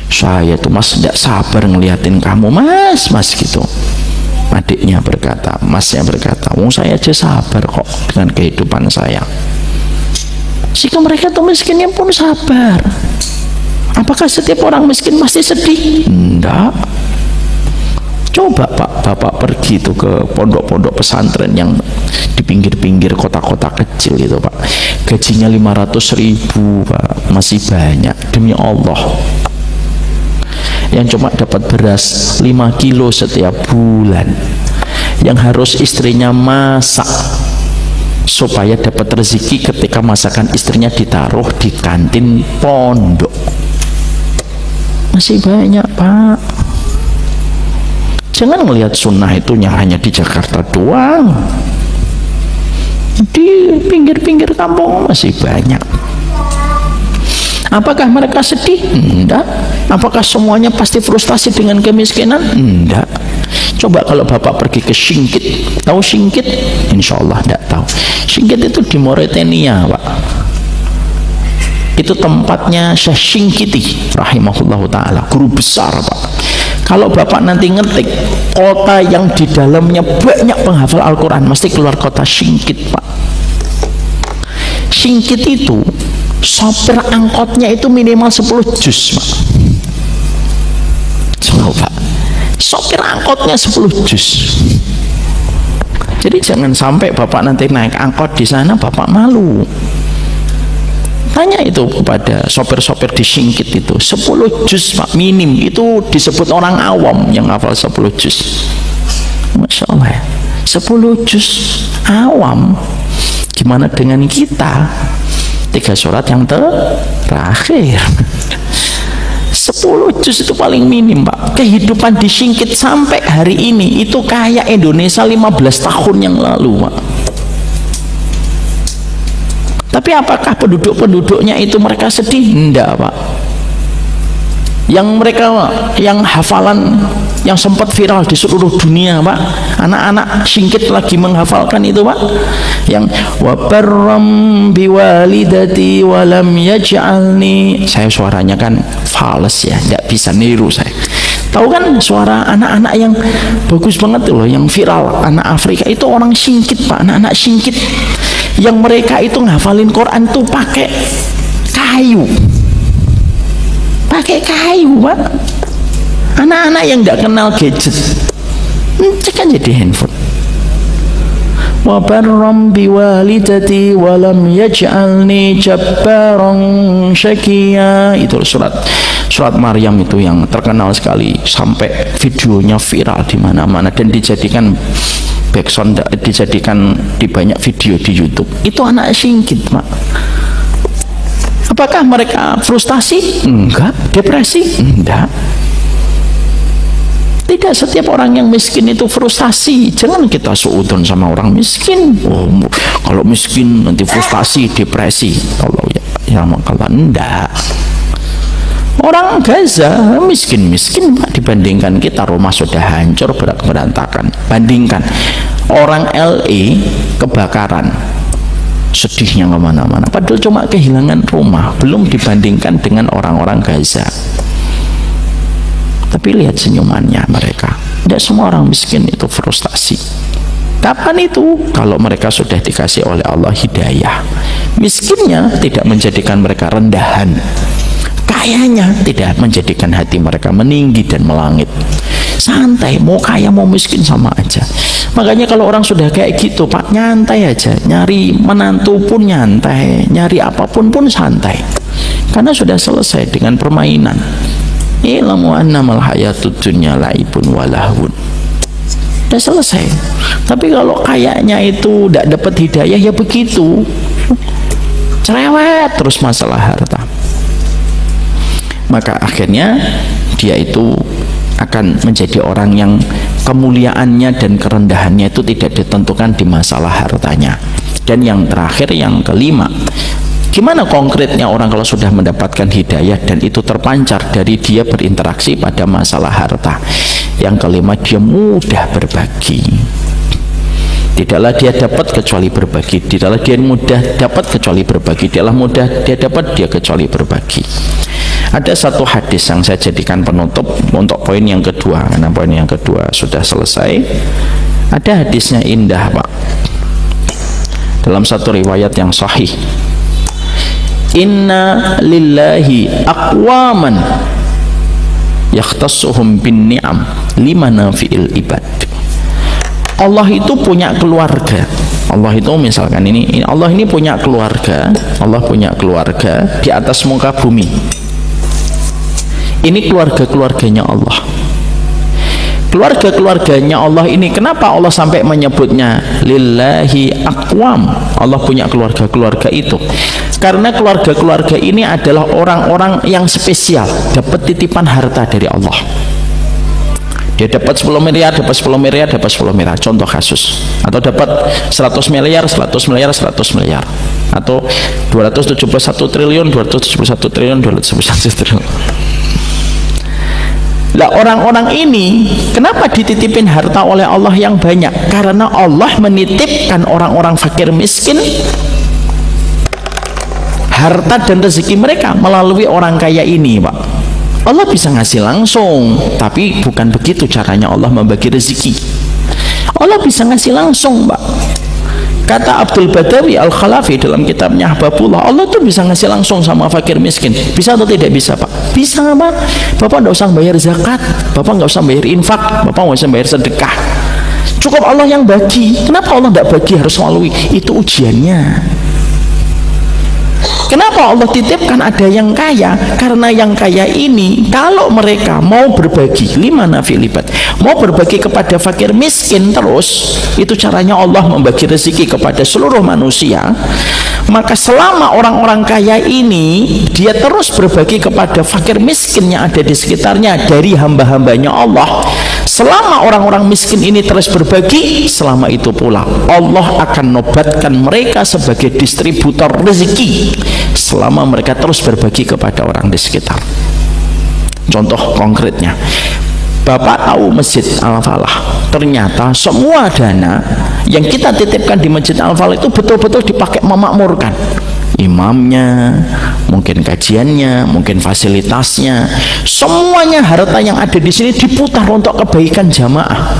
S2: Saya tuh mas tidak sabar ngeliatin kamu mas gitu. Adiknya berkata, masnya berkata, saya aja sabar kok dengan kehidupan saya. Jika mereka tuh miskinnya pun sabar. Apakah setiap orang miskin pasti sedih? Enggak. Coba bapak pergi tuh ke pondok-pondok pesantren yang di pinggir-pinggir kota-kota kecil itu pak, gajinya 500.000 pak, masih banyak demi Allah yang cuma dapat beras 5 kilo setiap bulan, yang harus istrinya masak supaya dapat rezeki ketika masakan istrinya ditaruh di kantin pondok. Masih banyak pak. Jangan melihat sunnah itu hanya di Jakarta doang, di pinggir-pinggir kampung masih banyak. Apakah mereka sedih? Enggak. Apakah semuanya pasti frustasi dengan kemiskinan? Enggak. Coba kalau bapak pergi ke Singkit, tahu Singkit? Insya Allah enggak tahu. Singkit itu di Mauritania pak. Itu tempatnya Syekh Singkiti rahimahullah ta'ala, guru besar pak. Kalau bapak nanti ngetik kota yang di dalamnya banyak penghafal Al-Quran, mesti keluar kota Singkit pak. Singkit itu sopir angkotnya itu minimal 10 juz pak. Coba sopir angkotnya 10 juz. Jadi jangan sampai bapak nanti naik angkot di sana bapak malu. Tanya itu kepada sopir-sopir di Singkit itu, 10 juz pak minim, itu disebut orang awam yang hafal 10 juz. Masya Allah ya, 10 juz awam. Gimana dengan kita 3 surat yang terakhir? 10 juz itu paling minim pak. Kehidupan di Singkit sampai hari ini itu kayak Indonesia 15 tahun yang lalu pak. Tapi apakah penduduk-penduduknya itu mereka sedih? Enggak pak. Yang mereka yang hafalan yang sempat viral di seluruh dunia pak, anak-anak Singkit lagi menghafalkan itu pak, yang wabarram biwalidati walam yaj'alni. Saya suaranya kan fals ya, tidak bisa niru saya. Tahu kan suara anak-anak yang bagus banget loh, yang viral, anak Afrika itu orang Singkit pak, anak-anak Singkit yang mereka itu ngafalin Quran tuh pakai kayu pak. Anak-anak yang tidak kenal gadget, cek aja di handphone. Wa barram biwalidati wa lam yaj'alni jabbaran syaqiya. Itu surat Maryam itu yang terkenal sekali sampai videonya viral di mana-mana dan dijadikan backsound, dijadikan di banyak video di YouTube. Itu anak Singkit pak. Apakah mereka frustasi? Enggak. Depresi? Enggak. Tidak setiap orang yang miskin itu frustasi. Jangan kita suudon sama orang miskin. Oh, kalau miskin nanti frustasi, depresi. Kalau ya makalah enggak. Orang Gaza miskin-miskin pak, dibandingkan kita rumah sudah hancur berantakan. Bandingkan orang LA kebakaran, sedihnya kemana-mana, padahal cuma kehilangan rumah, belum dibandingkan dengan orang-orang Gaza. Tapi lihat senyumannya mereka. Tidak semua orang miskin itu frustasi. Kapan itu? Kalau mereka sudah dikasih oleh Allah hidayah. Miskinnya tidak menjadikan mereka rendahan, kayanya tidak menjadikan hati mereka meninggi dan melangit. Santai, mau kaya mau miskin sama aja. Makanya kalau orang sudah kayak gitu pak, nyantai aja. Nyari menantu pun nyantai, nyari apapun pun santai, karena sudah selesai dengan permainan. Ilmu annamal hayatud dunya laibun walahun, udah selesai. Tapi kalau kayaknya itu tidak dapat hidayah, ya begitu, cerewet terus masalah harta. Maka akhirnya dia itu akan menjadi orang yang kemuliaannya dan kerendahannya itu tidak ditentukan di masalah hartanya. Dan yang terakhir, yang kelima, gimana konkretnya orang kalau sudah mendapatkan hidayah dan itu terpancar dari dia berinteraksi pada masalah harta? Yang kelima, dia mudah berbagi. Tidaklah dia dapat kecuali berbagi. Tidaklah dia mudah dapat kecuali berbagi. Tidaklah mudah dia dapat dia kecuali berbagi. Ada satu hadis yang saya jadikan penutup untuk poin yang kedua, karena poin yang kedua sudah selesai. Ada hadisnya indah, Pak. Dalam satu riwayat yang sahih, inna lillahi aqwaman yakhtassuhum bin ni'am limana fi'il ibad. Allah itu punya keluarga. Allah itu misalkan ini Allah ini punya keluarga. Allah punya keluarga di atas muka bumi. Ini keluarga-keluarganya Allah. Keluarga-keluarganya Allah ini, kenapa Allah sampai menyebutnya lillahi aqwam? Allah punya keluarga-keluarga itu karena keluarga-keluarga ini adalah orang-orang yang spesial, dapat titipan harta dari Allah. Dia dapat 10 miliar, dapat 10 miliar, dapat 10 miliar, contoh kasus. Atau dapat 100 miliar, 100 miliar, 100 miliar. Atau 271 triliun, 271 triliun, 271 triliun. Lah orang-orang ini kenapa dititipin harta oleh Allah yang banyak? Karena Allah menitipkan orang-orang fakir miskin harta dan rezeki mereka melalui orang kaya ini, Pak. Allah bisa ngasih langsung, tapi bukan begitu caranya Allah membagi rezeki. Allah bisa ngasih langsung, Pak. Kata Abdul Badawi Al-Khalafi dalam kitabnya Ahbabullah, Allah tuh bisa ngasih langsung sama fakir miskin. Bisa atau tidak bisa, Pak? Bisa, Pak. Bapak nggak usah bayar zakat, Bapak nggak usah bayar infak, Bapak nggak usah bayar sedekah. Cukup Allah yang bagi. Kenapa Allah nggak bagi, harus melalui? Itu ujiannya. Kenapa Allah titipkan ada yang kaya? Karena yang kaya ini kalau mereka mau berbagi, limana filibat, mau berbagi kepada fakir miskin terus, itu caranya Allah membagi rezeki kepada seluruh manusia. Maka selama orang-orang kaya ini dia terus berbagi kepada fakir miskin yang ada di sekitarnya dari hamba-hambanya Allah, selama orang-orang miskin ini terus berbagi, selama itu pula Allah akan nobatkan mereka sebagai distributor rezeki selama mereka terus berbagi kepada orang di sekitar. Contoh konkretnya, Bapak tahu Masjid Al-Falah, ternyata semua dana yang kita titipkan di Masjid Al-Falah itu betul-betul dipakai memakmurkan. Imamnya, mungkin kajiannya, mungkin fasilitasnya, semuanya harta yang ada di sini diputar untuk kebaikan jamaah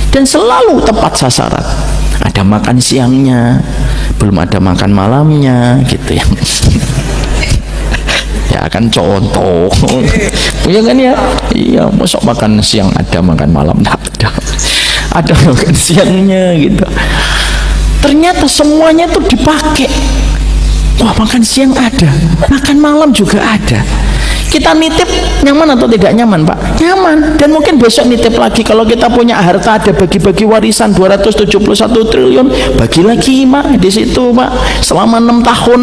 S2: dan selalu tepat sasaran. Ada makan siangnya, belum ada makan malamnya, gitu ya. Ya kan contoh, ya kan ya, iya, masuk makan siang ada, makan malam ada makan siangnya gitu. Ternyata semuanya tuh dipakai. Wah, makan siang ada, makan malam juga ada. Kita nitip nyaman atau tidak nyaman, Pak? Nyaman. Dan mungkin besok nitip lagi. Kalau kita punya harta, ada bagi-bagi warisan 271 triliun, bagi lagi, Mak, di situ, Pak, selama 6 tahun.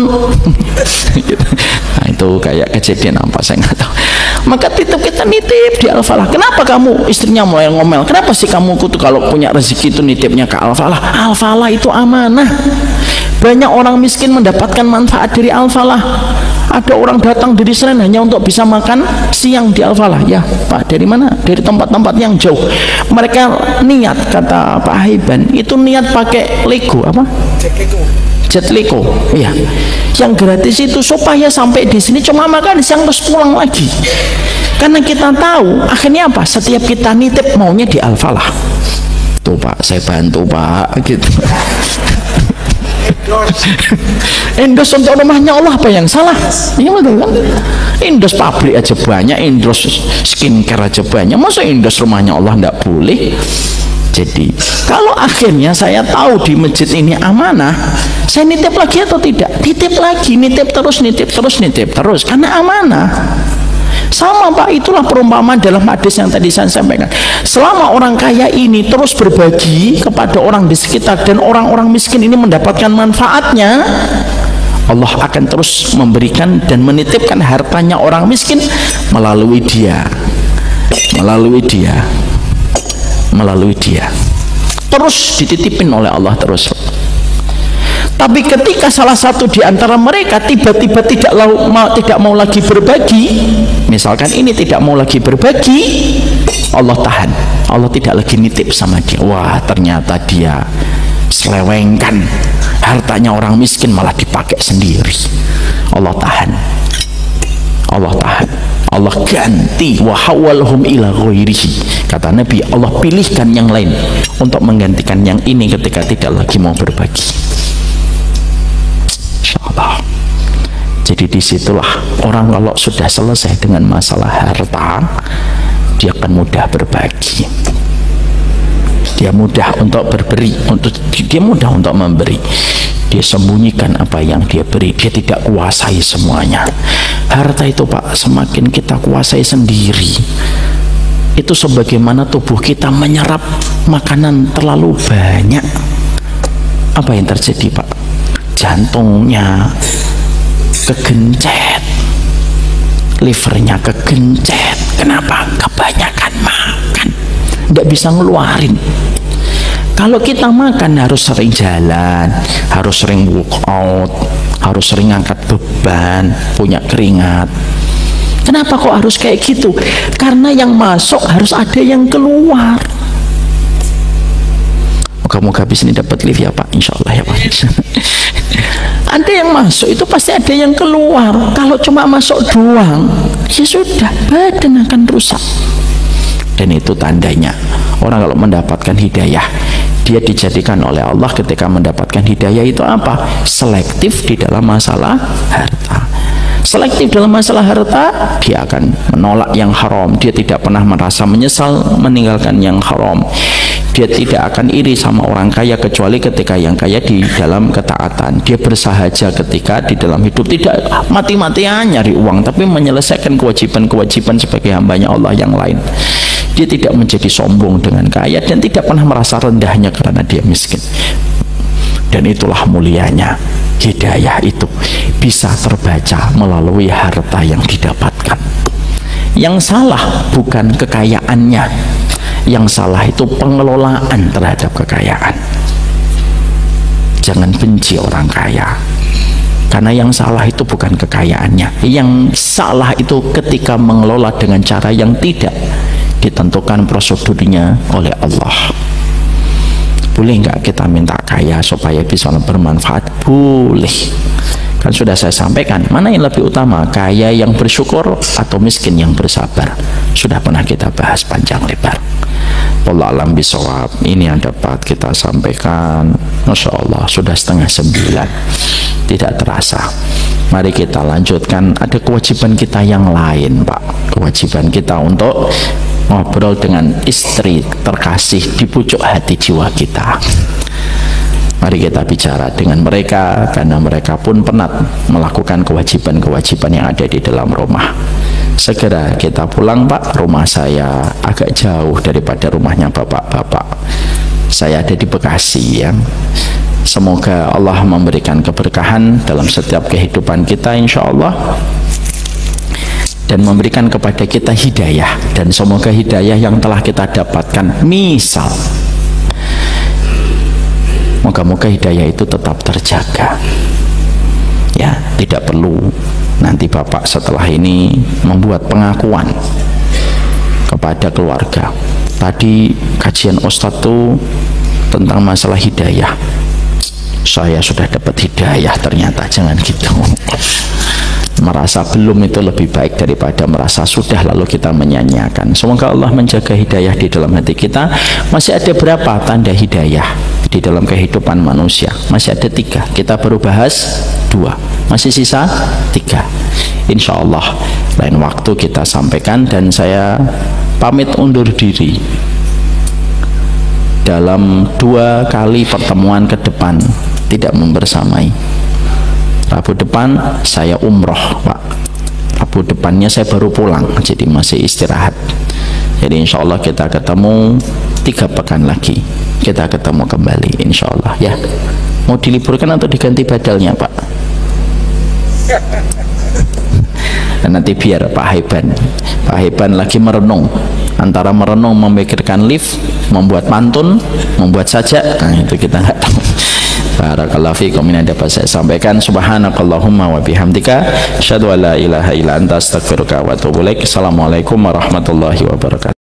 S2: Nah, itu kayak kejadian apa saya nggak tahu. Maka kita nitip di Al-Falah. Kenapa kamu, istrinya mulai ngomel, kenapa sih kamu tuh kalau punya rezeki itu nitipnya ke Al-Falah? Al-Falah itu amanah. Banyak orang miskin mendapatkan manfaat dari Al-Falah. Ada orang datang dari Senen hanya untuk bisa makan siang di Al-Falah. Ya, Pak, dari mana? Dari tempat-tempat yang jauh. Mereka niat, kata Pak Haiban, itu niat pakai Lego apa? Jet Lego. Iya. Yang gratis itu supaya sampai di sini cuma makan siang terus pulang lagi. Karena kita tahu akhirnya apa? Setiap kita nitip maunya di Al-Falah. Tuh, Pak, saya bantu, Pak, gitu. Endos untuk rumahnya Allah, apa yang salah? Iya betul kan? Endos pabrik aja banyak, endos skincare aja banyak, masa endos rumahnya Allah enggak boleh? Jadi kalau akhirnya saya tahu di masjid ini amanah, saya nitip lagi atau tidak? Nitip lagi, nitip terus, nitip terus, nitip terus, karena amanah. Sama, Pak, itulah perumpamaan dalam hadis yang tadi saya sampaikan. Selama orang kaya ini terus berbagi kepada orang di sekitar dan orang-orang miskin ini mendapatkan manfaatnya, Allah akan terus memberikan dan menitipkan hartanya orang miskin melalui dia, terus dititipin oleh Allah terus. Tapi ketika salah satu di antara mereka tiba-tiba tidak mau lagi berbagi, misalkan ini tidak mau lagi berbagi, Allah tahan, Allah tidak lagi nitip sama dia. Wah, ternyata dia selewengkan hartanya orang miskin, malah dipakai sendiri. Allah tahan, Allah tahan, Allah ganti, wa hawalhum ila ghairihi. Kata Nabi, Allah pilihkan yang lain untuk menggantikan yang ini ketika tidak lagi mau berbagi. Insyaallah. Jadi disitulah orang kalau sudah selesai dengan masalah harta, dia akan mudah berbagi. Dia mudah untuk berberi, dia mudah untuk memberi. Dia sembunyikan apa yang dia beri, dia tidak kuasai semuanya. Harta itu Pak, semakin kita kuasai sendiri, itu sebagaimana tubuh kita menyerap makanan terlalu banyak. Apa yang terjadi Pak? Jantungnya kegencet, livernya kegencet. Kenapa? Kebanyakan makan, tidak bisa ngeluarin. Kalau kita makan harus sering jalan, harus sering workout, harus sering angkat beban, punya keringat. Kenapa kok harus kayak gitu? Karena yang masuk harus ada yang keluar. Moga-moga habis ini dapat lift ya Pak, insya Allah ya Pak. Ada yang masuk itu pasti ada yang keluar. Kalau cuma masuk doang, ya sudah, badan akan rusak. Dan itu tandanya orang kalau mendapatkan hidayah, dia dijadikan oleh Allah ketika mendapatkan hidayah itu apa? Selektif di dalam masalah harta. Selektif dalam masalah harta, dia akan menolak yang haram. Dia tidak pernah merasa menyesal meninggalkan yang haram. Dia tidak akan iri sama orang kaya kecuali ketika yang kaya di dalam ketaatan. Dia bersahaja ketika di dalam hidup, tidak mati-matian nyari uang, tapi menyelesaikan kewajiban-kewajiban sebagai hambanya Allah yang lain. Dia tidak menjadi sombong dengan kaya dan tidak pernah merasa rendahnya karena dia miskin. Dan itulah mulianya hidayah, itu bisa terbaca melalui harta yang didapatkan. Yang salah bukan kekayaannya, yang salah itu pengelolaan terhadap kekayaan. Jangan benci orang kaya, karena yang salah itu bukan kekayaannya. Yang salah itu ketika mengelola dengan cara yang tidak ditentukan prosedurnya oleh Allah. Boleh nggak kita minta kaya supaya bisa bermanfaat? Boleh. Kan sudah saya sampaikan, mana yang lebih utama, kaya yang bersyukur atau miskin yang bersabar? Sudah pernah kita bahas panjang lebar. Wallahu a'lam bishawab. Ini yang dapat kita sampaikan. Masya Allah, sudah 8:30, tidak terasa. Mari kita lanjutkan. Ada kewajiban kita yang lain Pak. Kewajiban kita untuk ngobrol dengan istri terkasih di pucuk hati jiwa kita. Mari kita bicara dengan mereka, karena mereka pun penat melakukan kewajiban-kewajiban yang ada di dalam rumah. Segera kita pulang Pak. Rumah saya agak jauh daripada rumahnya bapak-bapak. Saya ada di Bekasi ya. Semoga Allah memberikan keberkahan dalam setiap kehidupan kita insya Allah, dan memberikan kepada kita hidayah. Dan semoga hidayah yang telah kita dapatkan, misal, moga-moga hidayah itu tetap terjaga ya. Tidak perlu nanti Bapak setelah ini membuat pengakuan kepada keluarga. Tadi kajian Ustadz itu tentang masalah hidayah, saya sudah dapat hidayah ternyata. Jangan gitu. Merasa belum itu lebih baik daripada merasa sudah lalu kita menyanyiakan. Semoga Allah menjaga hidayah di dalam hati kita. Masih ada berapa tanda hidayah di dalam kehidupan manusia? Masih ada 3, kita baru bahas 2, masih sisa 3. Insya Allah lain waktu kita sampaikan, dan saya pamit undur diri. Dalam 2 kali pertemuan ke depan tidak membersamai. Rabu depan saya umroh Pak, Rabu depannya saya baru pulang, jadi masih istirahat. Jadi insya Allah kita ketemu 3 pekan lagi, kita ketemu kembali insya Allah ya. Mau diliburkan atau diganti badalnya Pak? Dan nanti biar Pak Haiban lagi merenung, antara merenung memikirkan lift, membuat pantun, membuat sajak, nah itu kita nggak tahu. Barakallahu fiikum. Ini dapat saya sampaikan. Subhanakallahumma wa bihamdika asyhadu an la ilaha illa anta astaghfiruka wa atubu ilaik. Assalamualaikum warahmatullahi wabarakatuh.